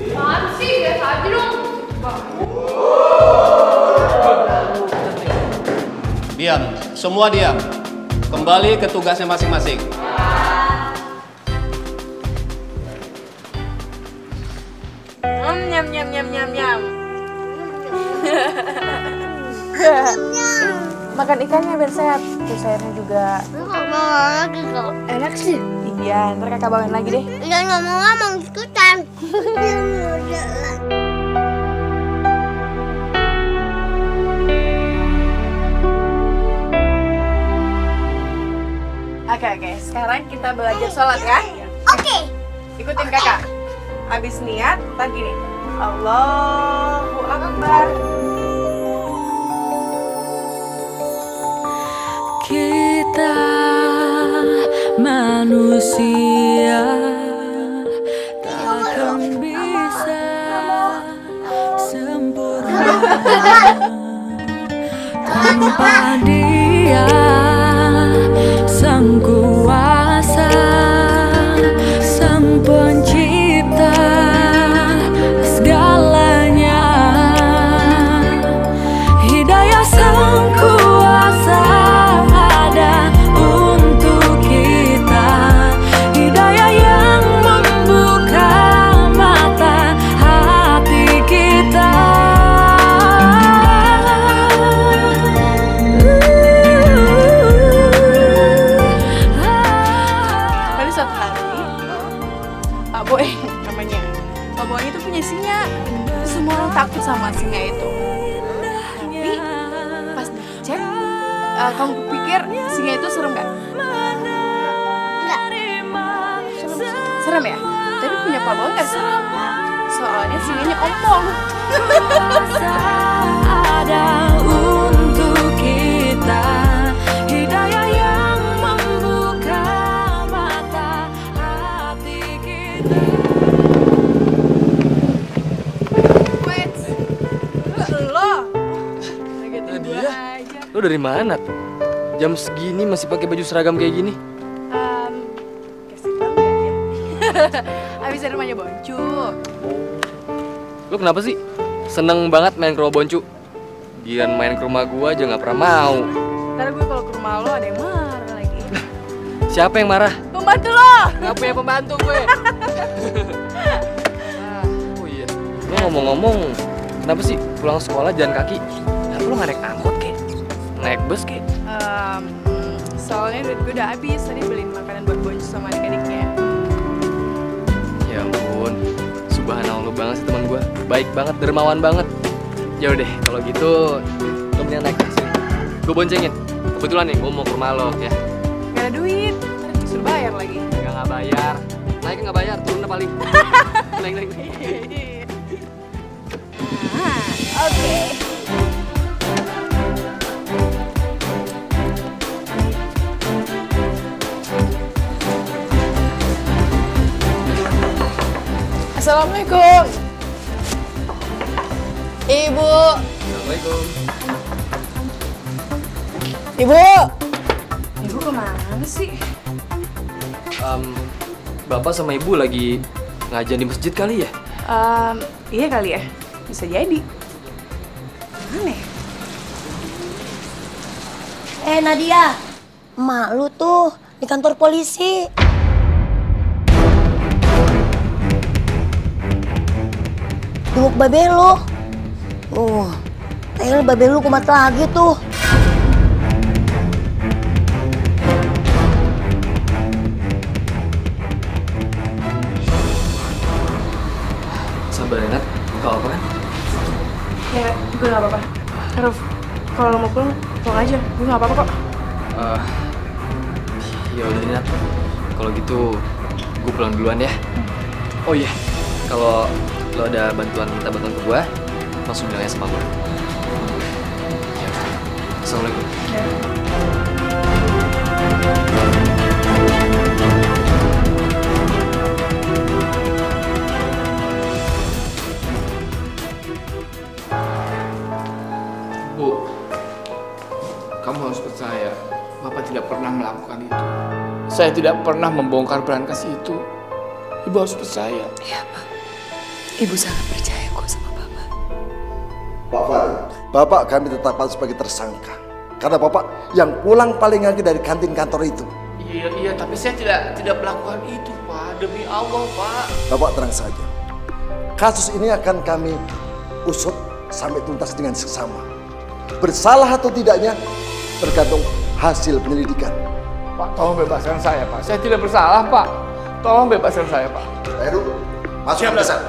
Apaan sih? Biasa aja dong. Diam, semua diam. Kembali ke tugasnya masing-masing. Nyam. Makan ikannya biar sehat. Terus sayurnya juga. Nggak mau lagi kok. Enak sih. Iya, ntar kakak bawain lagi deh. Jangan ngomong ikutan. Oke. Sekarang kita belajar sholat ya. Oke. Ikutin kakak. Abis niat, ntar gini. Allahu Akbar. Kita manusia takkan bisa sempurna tanpa Dia Sang Kuasa, Sang Pencipta segalanya. Hidayah Sang Kuasa ada untuk kita, hidayah yang membuat namanya Pak Boni itu punya singa. Semua orang takut sama singa itu. Tapi pas dicek, kamu pikir singa itu serem nggak? Enggak. Serem ya? Tapi punya Pak Boni nggak serem? Soalnya singanya omong. Ada untuk kita hidayah yang membuka mata hati kita. Wait, lo ngagetin gue aja. Lo dari mana? Jam segini masih pakai baju seragam kayak gini? Kasih tahu ya. Abis dari rumahnya Boncu. Lo kenapa sih? Seneng banget main ke rumah Boncu. Gian main ke rumah gua aja nggak pernah mau. Ntar gue kalau ke rumah lo ada yang marah lagi. Siapa yang marah? Pembantu lo! Nggak punya pembantu gue. Oh iya. Lo ngomong-ngomong, kenapa sih pulang sekolah jalan kaki? Kenapa lo nggak naik angkot kek? Naik bus kek? Soalnya duit gue udah habis. Tadi beliin makanan buat Boncu sama adik-adiknya. Ya ampun, subhanallah banget sih teman gue. Baik banget, dermawan banget. Ya udah, kalau gitu lo mendingan naik taksi. Gue boncengin. Kebetulan nih, gue mau ke rumah lo ya. Gak ada duit, disuruh bayar lagi. Nggak bayar. Naik nggak bayar, turun paling. Naik. Oke. Assalamualaikum. Ibu. Assalamualaikum. Ibu. Ibu kemana sih? Bapak sama ibu lagi ngajian di masjid kali ya? Iya kali ya. Bisa jadi. Mana ya? Nadia, emak lu tuh di kantor polisi. Jenguk babe lu. Kayaknya babe lu kumat lagi tuh. Sabar ya, Nat. Gak apa-apa kan? Ya, gue gak apa-apa. Ruf, kalau lo mau pulang aja. Gue gak apa-apa kok. Ya udah Nat. Kalau gitu, gue pulang duluan ya. Oh iya, kalau lo ada minta bantuan ke gue, langsung bilang sama gue. Ya. Assalamualaikum. Ya. Bu, kamu harus percaya, Bapak tidak pernah melakukan itu. Saya tidak pernah membongkar berangkas itu. Ibu harus percaya. Iya, Pak. Ibu sangat percaya kok sama Bapak. Pak Farid, Bapak kami tetapkan sebagai tersangka. Karena Bapak yang pulang paling akhir dari kantin kantor itu. Iya, tapi saya tidak melakukan itu, Pak. Demi Allah, Pak. Bapak tenang saja. Kasus ini akan kami usut sampai tuntas dengan seksama. Bersalah atau tidaknya tergantung hasil penyelidikan. Pak, tolong bebaskan saya, Pak. Saya tidak bersalah, Pak. Tolong bebaskan saya, Pak. Heru, masuk ke desa.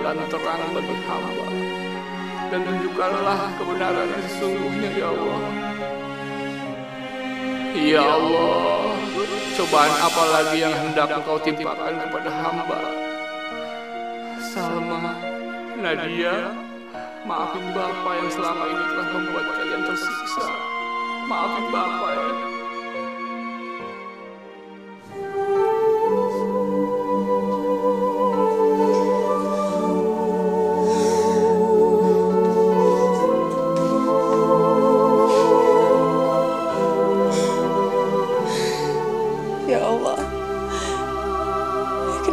jalan terang bagi hamba dan tunjukkanlah kebenaran yang sesungguhnya ya Allah. Ya Allah, cobaan apa lagi yang hendak Engkau timpakan kepada hamba? Salma, Nadia, maafin Bapak yang selama ini telah membuat kalian tersiksa. Maafin Bapak ya.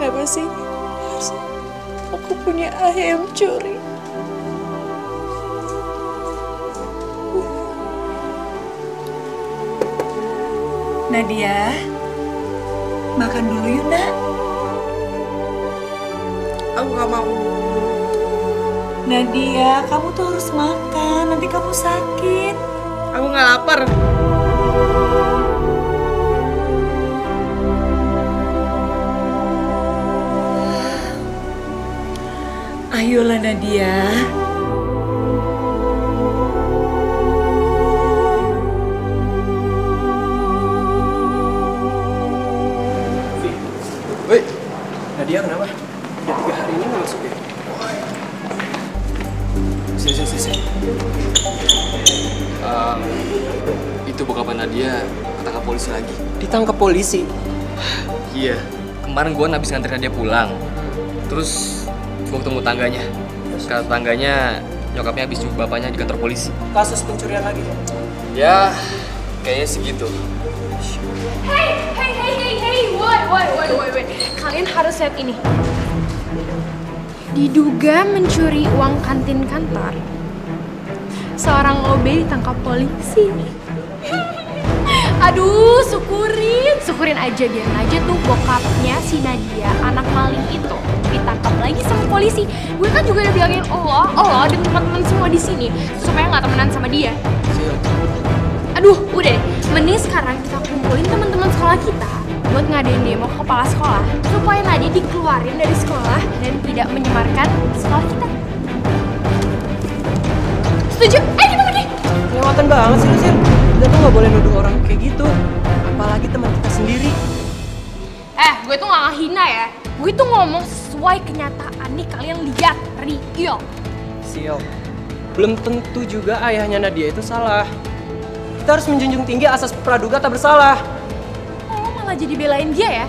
Kenapa sih aku punya ayah yang curi? Nadia, makan dulu yuk nak. Aku gak mau. Nadia, kamu tuh harus makan, nanti kamu sakit. Aku gak lapar. Ayolah Nadia. Woi, Nadia kenapa? Udah 3 hari ini nggak masuk ya? Sini. Itu bokapnya Nadia ketangkap polisi lagi. Ditangkap polisi? Iya, kemarin gua habis nganterin Nadia pulang. Terus gua ketemu tangganya. Kata tangganya nyokapnya habis jumpa bapaknya di kantor polisi. Kasus pencurian lagi? Ya, kayaknya segitu. Hey, woi. Kalian harus lihat ini. Diduga mencuri uang kantin kantor, seorang OB ditangkap polisi. Aduh, syukurin aja, biarin aja tuh bokapnya si Nadia, anak maling itu ditangkap lagi sama polisi. Gue kan juga udah bilangin Allah dan teman-teman semua di sini supaya nggak temenan sama dia. Aduh, udah deh. Mending sekarang kita kumpulin teman-teman sekolah kita buat ngadain demo ke kepala sekolah supaya Nadia dikeluarin dari sekolah dan tidak menyemarkan sekolah kita. Setuju? Gimana nih? Kelewatan banget sih lu, Sil. Kita tuh nggak boleh nuduh orang kayak gitu. Apalagi teman kita sendiri. Gue tuh nggak ngehina ya. Gue tuh ngomong sesuai kenyataan nih, kalian lihat, real. Sil, belum tentu juga ayahnya Nadia itu salah. Kita harus menjunjung tinggi asas praduga tak bersalah. Oh, malah jadi belain dia ya?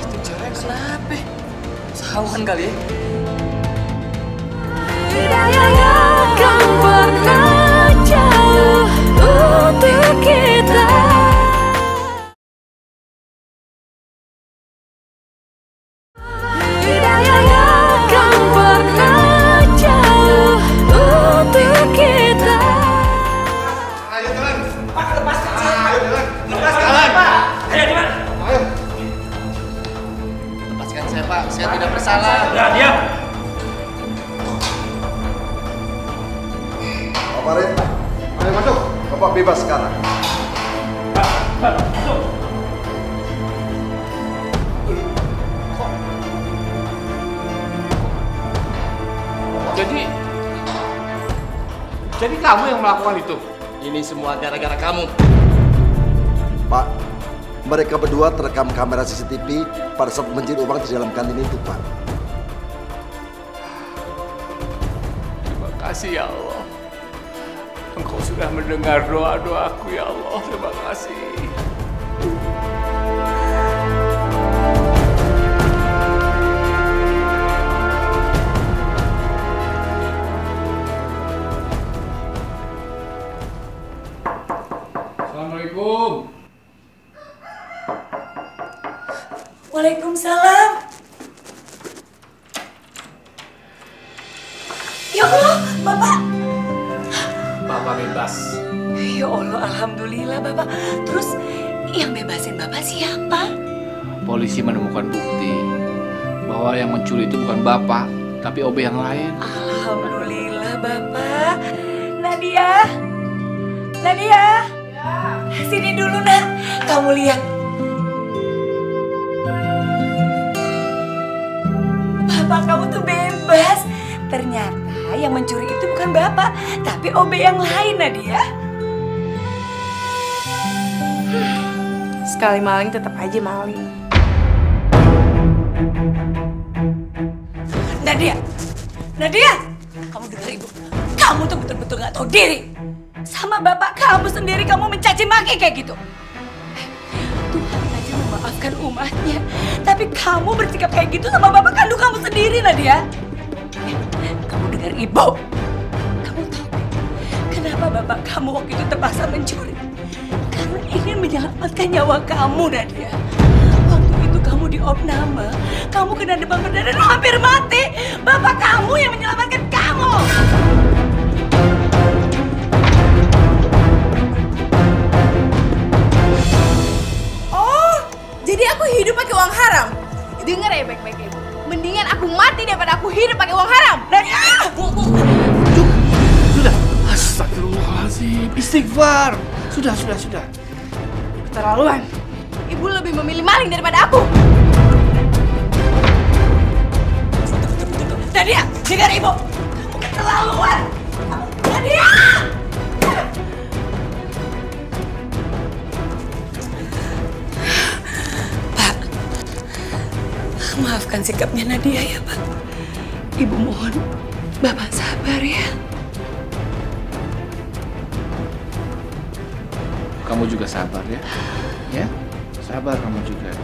Itu cewek kenapa? Sawan kali ya? Kan pernah jauh untuk kita. Kan pernah jauh untuk kita. Ayo teman. Pak, lepaskan saya. Ayo teman. Lepaskan saya, Pak. Ayo teman. Ayo. Lepaskan saya, Pak. Saya tidak bersalah. Udah, diam. Pak Farid, ayo masuk. Bapak bebas sekarang. Jadi kamu yang melakukan itu? Ini semua gara-gara kamu. Pak, mereka berdua terekam kamera CCTV pada saat mencuri uang di dalam kantin itu, Pak. Terima kasih ya Allah. Engkau sudah mendengar doa-doaku ya Allah. Terima kasih. Assalamualaikum. Waalaikumsalam. Ya Allah, Bapak. Bapak bebas. Ya Allah, alhamdulillah Bapak. Terus yang bebasin Bapak siapa? Polisi menemukan bukti bahwa yang mencuri itu bukan Bapak, tapi OB yang lain. Alhamdulillah Bapak. Nadia. Nadia. Sini dulu nak. Kamu lihat. Bapak kamu tuh bebas. Ternyata yang mencuri itu bukan Bapak, tapi OB yang lain, Nadia. Sekali maling tetap aja maling. Nadia, Nadia, kamu dengar ibu. Kamu tuh betul-betul gak tahu diri. Sama bapak kamu sendiri kamu mencaci maki kayak gitu. Tuhan aja memaafkan umatnya, tapi kamu bersikap kayak gitu sama bapak kandung kamu sendiri, Nadia. Kamu dengar ibu. Kamu tahu kenapa bapak kamu waktu itu terpaksa mencuri? Karena ingin ingin menyelamatkan nyawa kamu, Nadia. Waktu itu kamu di opname, kamu kena demam berdarah dan hampir mati. Bapak kamu yang menyelamatkan kamu. Oh, jadi aku hidup pakai uang haram. Dengar ya baik-baik Ibu. Mendingan aku mati daripada aku hidup pakai uang haram. Sudah. Astagfirullahaladzim. Istighfar. Sudah. Keterlaluan. Ibu lebih memilih maling daripada aku. Nadia, dengar Ibu. Kamu keterlaluan. Nadia! Pak, maafkan sikapnya Nadia ya, Pak. Ibu mohon, Bapak sabar ya. Kamu juga sabar ya. Ya, sabar kamu juga.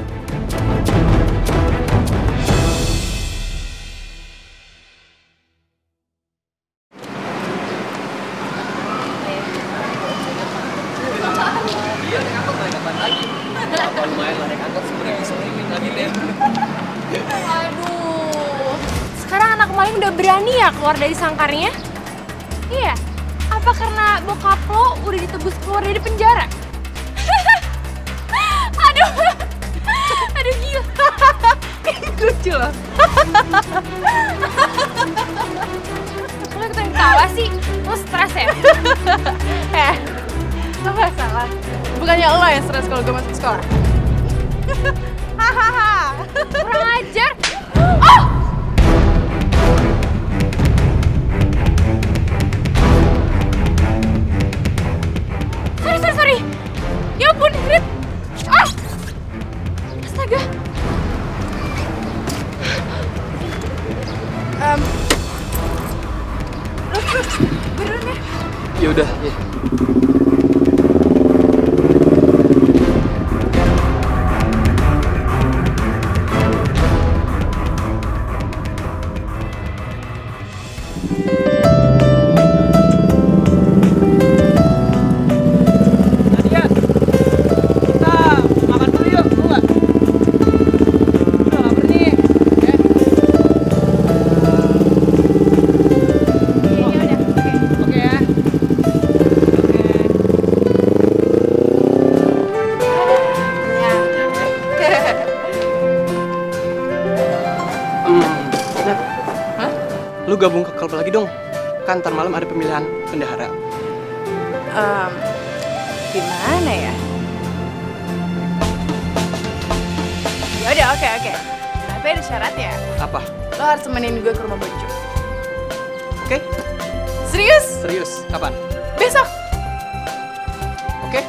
Aduh, sekarang anak maling udah berani ya keluar dari sangkarnya? Iya, apa karena bokap lo udah ditebus keluar dari penjara? Aduh gila. Lucu loh. Lo ketawa sih, lo stres ya? Lo gak salah. Bukannya lo yang stres kalau gue masuk sekolah. Hahaha. Kurang ajar. Oh! Sorry. Ya ampun, Rit. Ah! Astaga. Beneran ya? Ya udah, ya. Lu gabung ke klub lagi dong. Kan ntar malam ada pemilihan bendahara. Gimana ya? Yaudah, oke. Tapi ada syaratnya. Apa? Lo harus temenin gue ke rumah Bonjo. Oke? Serius? Serius. Kapan? Besok. Oke?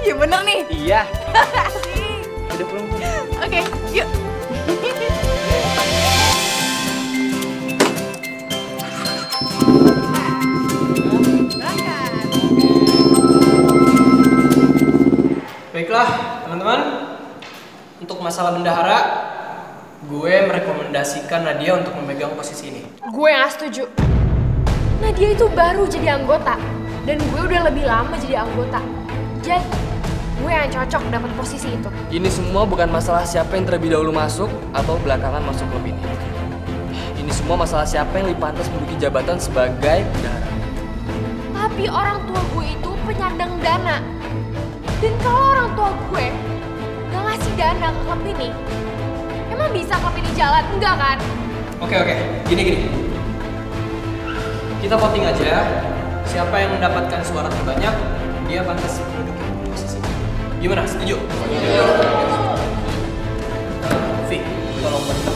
Iya bener nih. Iya. Udah pulang. Oke, yuk. Baiklah, teman-teman. Untuk masalah bendahara, gue merekomendasikan Nadia untuk memegang posisi ini. Gue nggak setuju. Nadia itu baru jadi anggota, dan gue udah lebih lama jadi anggota. Jadi, gue yang cocok dapat posisi itu. Ini semua bukan masalah siapa yang terlebih dahulu masuk atau belakangan masuk klub ini. Ini semua masalah siapa yang lebih pantas menduduki jabatan sebagai bendahara. Tapi orang tua gue itu penyandang dana. Dan kalau orang tua gue gak ngasih dana ke klub ini, emang bisa klub ini jalan? Enggak kan? Oke. Gini. Kita voting aja. Siapa yang mendapatkan suara terbanyak, dia pantas menduduki posisi. Gimana? Setuju? Setuju. Vi, tolong bantu.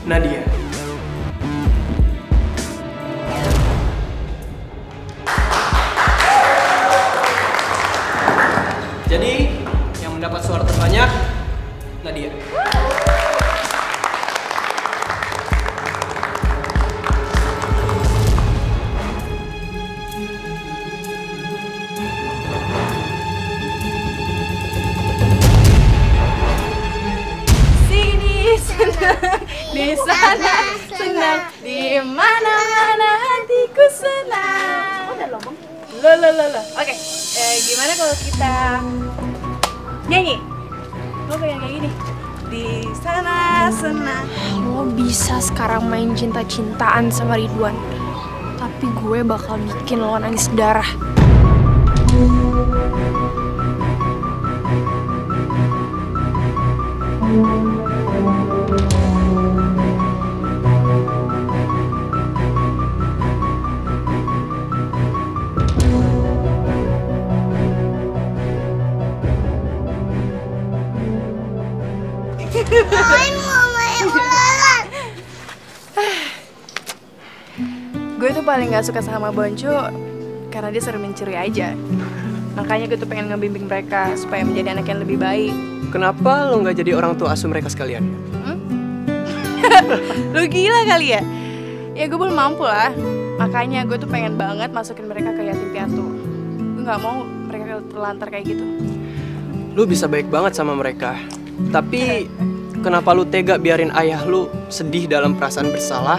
Nadia. sana senang, di mana-mana hatiku senang. Udah loh, Bang. Lo. Oke, gimana kalau kita nyanyi? Lo kayak gini. Di sana senang. Lo bisa sekarang main cinta-cintaan sama Ridwan, tapi gue bakal bikin lo nangis darah. Gue tuh paling gak suka sama Boncu karena dia sering mencuri aja. Makanya gue tuh pengen ngebimbing mereka supaya menjadi anak yang lebih baik. Kenapa lo nggak jadi orang tua asuh mereka sekalian? Lo gila kali ya? Ya gue belum mampu lah. Makanya gue tuh pengen banget masukin mereka ke yatim piatu. Gue gak mau mereka terlantar kayak gitu. Lu bisa baik banget sama mereka, tapi kenapa lu tega biarin ayah lu sedih dalam perasaan bersalah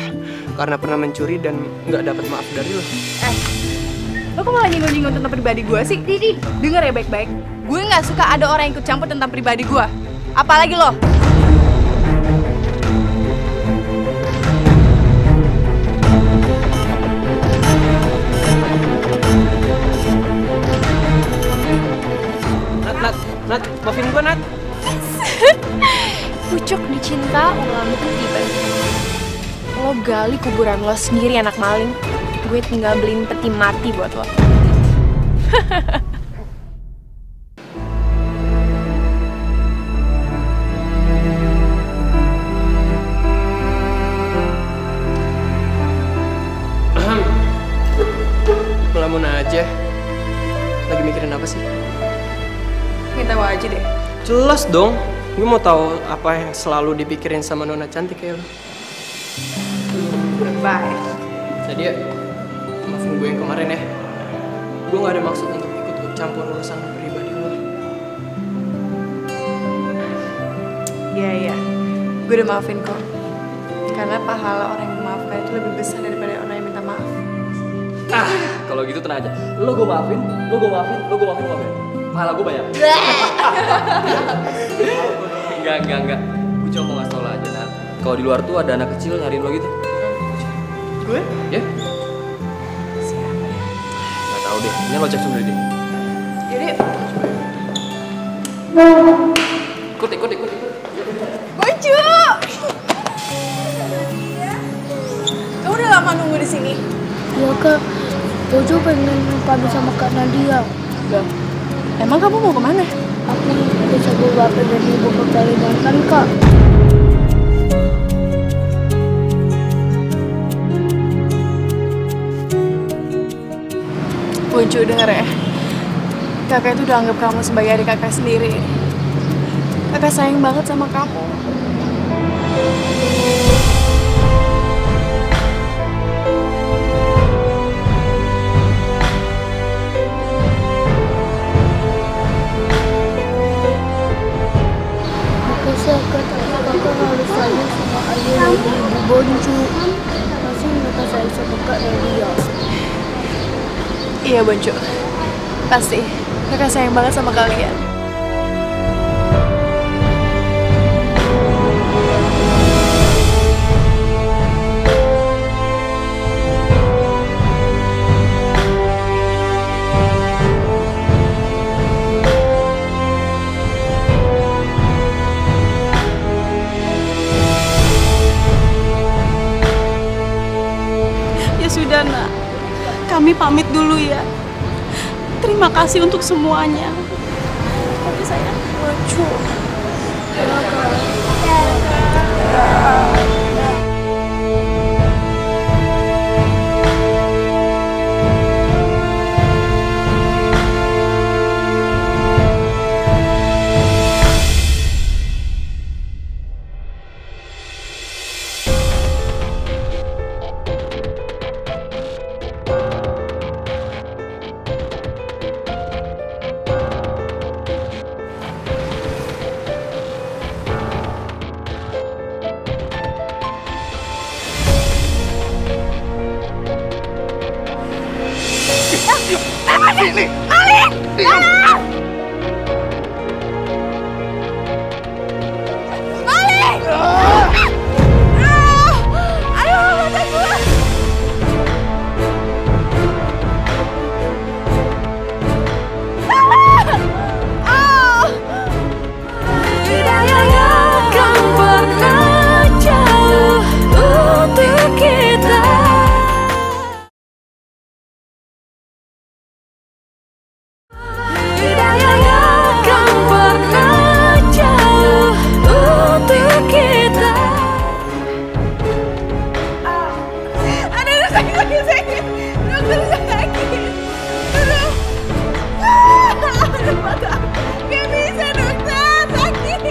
karena pernah mencuri dan nggak dapat maaf dari lu? Lo kok malah nyinggung-nyinggung tentang pribadi gue sih? Didi, denger ya baik-baik. Gue nggak suka ada orang yang ikut campur tentang pribadi gue. Apalagi lo. Nat, maafin gue, Nat. Pucuk dicinta, ulamku tiba. Lo gali kuburan lo sendiri, anak maling. Gue tinggal beliin peti mati buat lo. Melamun aja. Lagi mikirin apa sih? Kita tahu aja deh. Jelas dong. Gue mau tahu apa yang selalu dipikirin sama nona cantik kayak lo. Goodbye. Jadi ya, maafin gue yang kemarin ya. Gue gak ada maksud untuk ikut campur urusan pribadi lo. Iya. Gue udah maafin kok. Karena pahala orang yang memaafkan itu lebih besar daripada orang yang minta maaf. Kalau gitu tenang aja. Lo gue maafin. Pahala gue banyak. Enggak. Gue cuma mau ngasih tau lo aja, Nat. Kalau di luar tuh ada anak kecil nyariin lo gitu. Gue? Ya? Siapa ya? Gak tau deh. Ini lo cek sendiri deh. Yaudah. Ikut. Boncu! Kamu udah lama nunggu di sini? Iya kak, Boncu pengen pamit sama Kak Nadia. Loh, emang kamu mau kemana? Aku bisa bawa bapak dan ibu ke Kalimantan kak. Boncu, denger ya. Kakak itu udah anggap kamu sebagai adik kakak sendiri. Kakak sayang banget sama kamu. Kakak harus sayang sama ayah dan ibu Boncu. Masih mereka sayang sama Kak Nadia. Iya Boncu, pasti. Kakak sayang banget sama kalian. Sudah nak, kami pamit dulu ya. Terima kasih untuk semuanya. Tapi sayang, Boncu. Sini. Malik! Diam. Malik! Ayo, mata gua! Hidayah yang akan pernah jauh untuk kita. Hidayah yang akan pernah jauh untuk kita. Aduh, sakit. Dokter sakit. Aduh. Aduh, mata. Gak bisa, dokter. Sakit.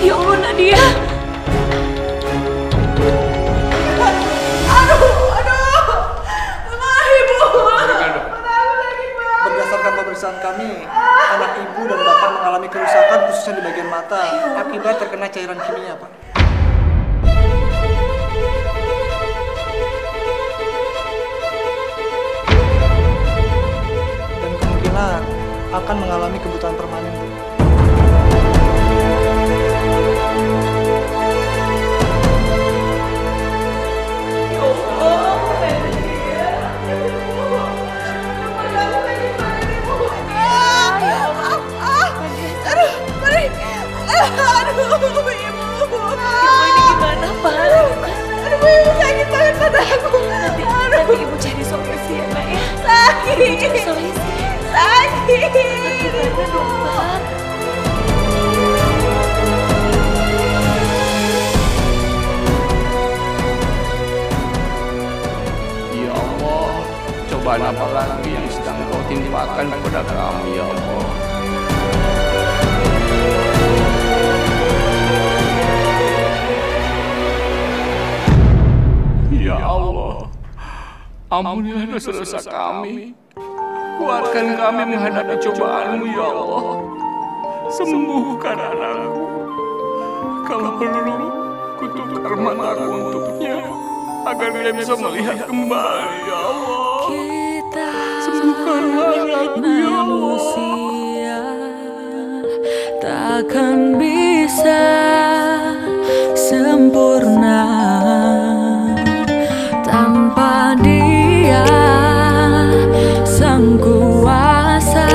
Ya Allah, Nadia. Berdasarkan pemeriksaan kami, anak ibu dan bapak mengalami kerusakan khususnya di bagian mata akibat terkena cairan kimia, Pak. Dan kemungkinan akan mengalami kebutaan permanen, Bu. Aduh, ibu ini gimana, Pak? Aduh, ibu sakit banget pada aku. Nanti ibu cari solusi ya, Mbak ya. Sakit. Ibu cari solusi. Sakit. Gimana dong, Pak? Ya Allah, cobaan apa lagi yang sedang kau timpakan kepada kami, ya Allah. Ya Allah, ampunilah dosa-dosa kami. Kuatkan kami menghadapi cobaan-Mu, ya Allah. Sembuhkan anakku. Kalau perlu, kutukar mataku untuknya, agar dia bisa melihat kembali, ya Allah. Sembuhkan anakku, ya Allah. Takkan bisa sempurna tanpa Dia, Sang Kuasa,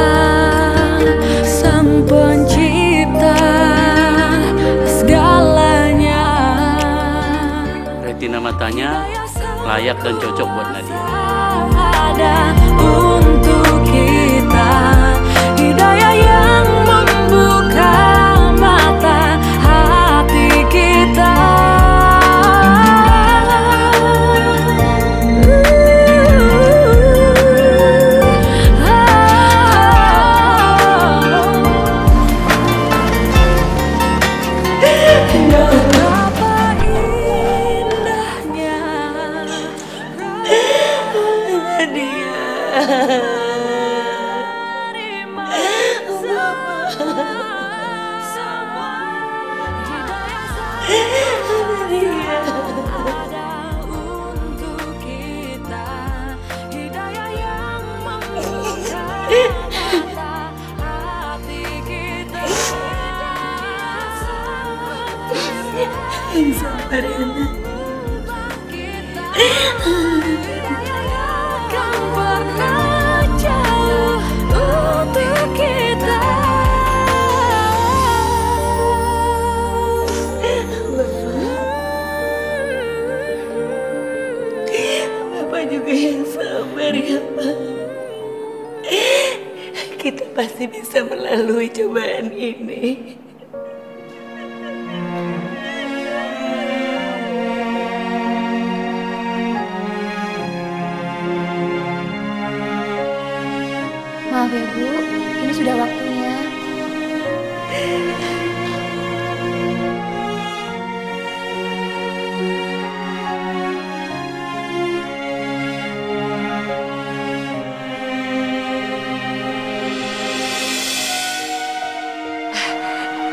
Sang Pencipta segalanya. Retina matanya layak dan cocok buat Nadia. Ada untuk kita hidayah yang membuka mata hati kita. Sabar ya, Nak. Akan pernah jauh untuk kita. Bapak juga yang sabar ya, Pak. Kita pasti bisa melalui cobaan ini. Maaf ya, Bu. Ini sudah waktunya.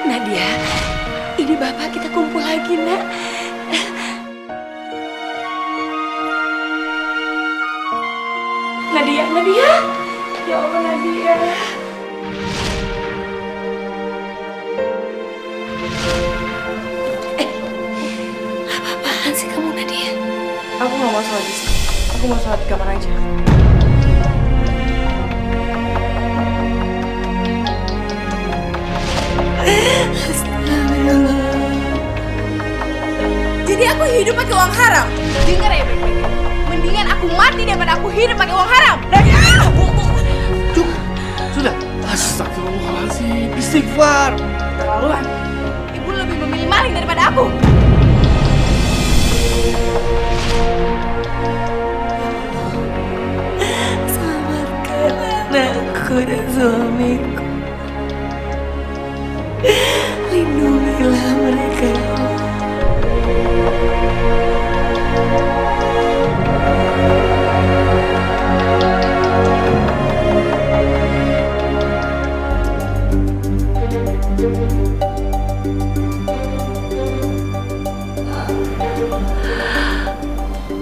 Nadia, ini Bapak kita kumpul lagi, Nak. Nadia. Ya Allah Nadia. Apaan sih kamu Nadia? Aku nggak mau sholat di sini. Aku mau sholat di kamar aja. Jadi aku hidup pakai uang haram. Dengar ya baik-baik. Mendingan aku mati daripada aku hidup pakai uang haram. Sudah. Astagfirullahaladzim. Istighfar. Terlaluan. Ibu lebih memilih maling daripada aku. Selamatkan anakku dan suamiku. Lindungilah mereka.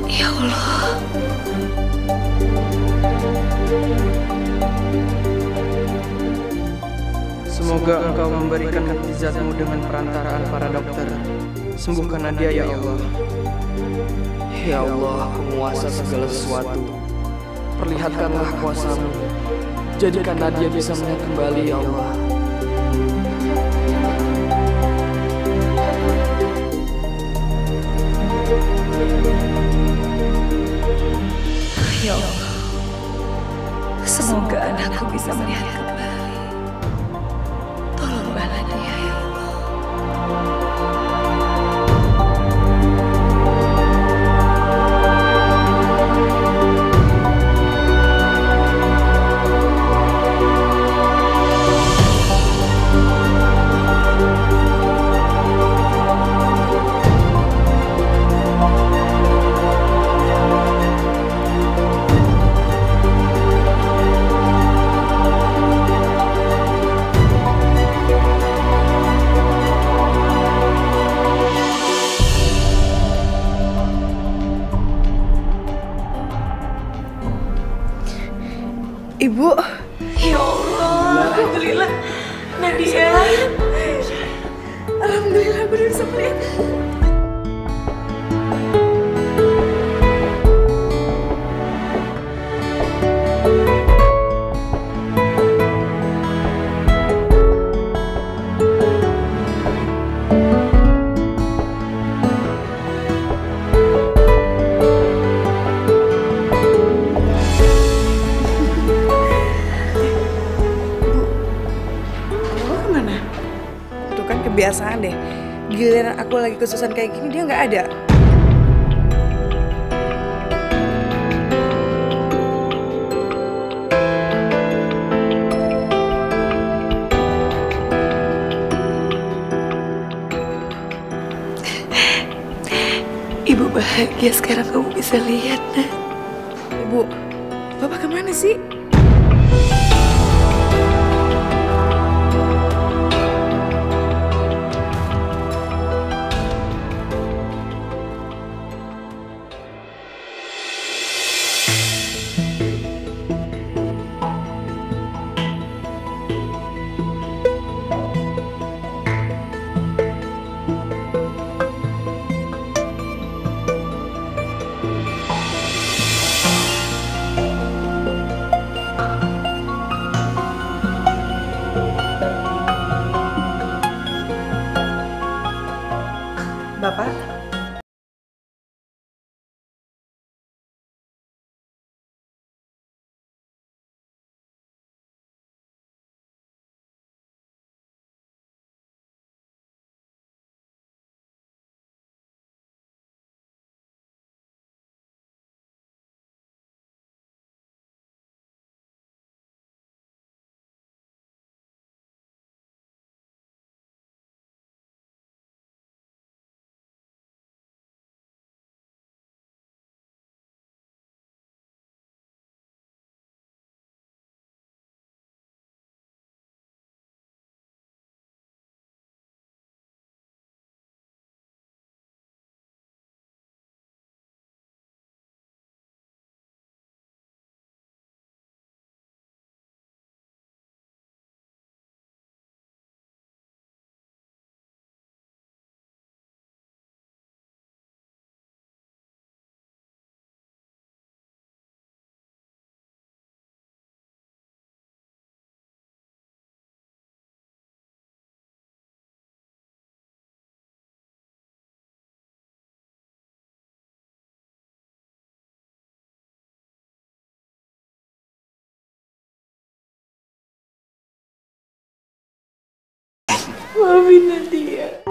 Ya Allah. Semoga Engkau memberikan mukjizat-Mu dengan perantaraan para dokter. Sembuhkan Nadia ya Allah. Ya Allah, penguasa segala sesuatu, perlihatkanlah kuasa-Mu. Jadikan Nadia bisa melihat kembali ya Allah. Ya Allah. Semoga anakku bisa melihat kembali. Tolonglah Nadia ya Allah. Ibu. Ya Allah, alhamdulillah. Nadia. Alhamdulillah aku udah bisa melihat. Kebiasaan deh, giliran aku lagi kesusahan kayak gini dia nggak ada. Ibu bahagia sekarang kamu bisa lihat, Nak. Ibu, Bapak kemana sih? Maafin Nadia.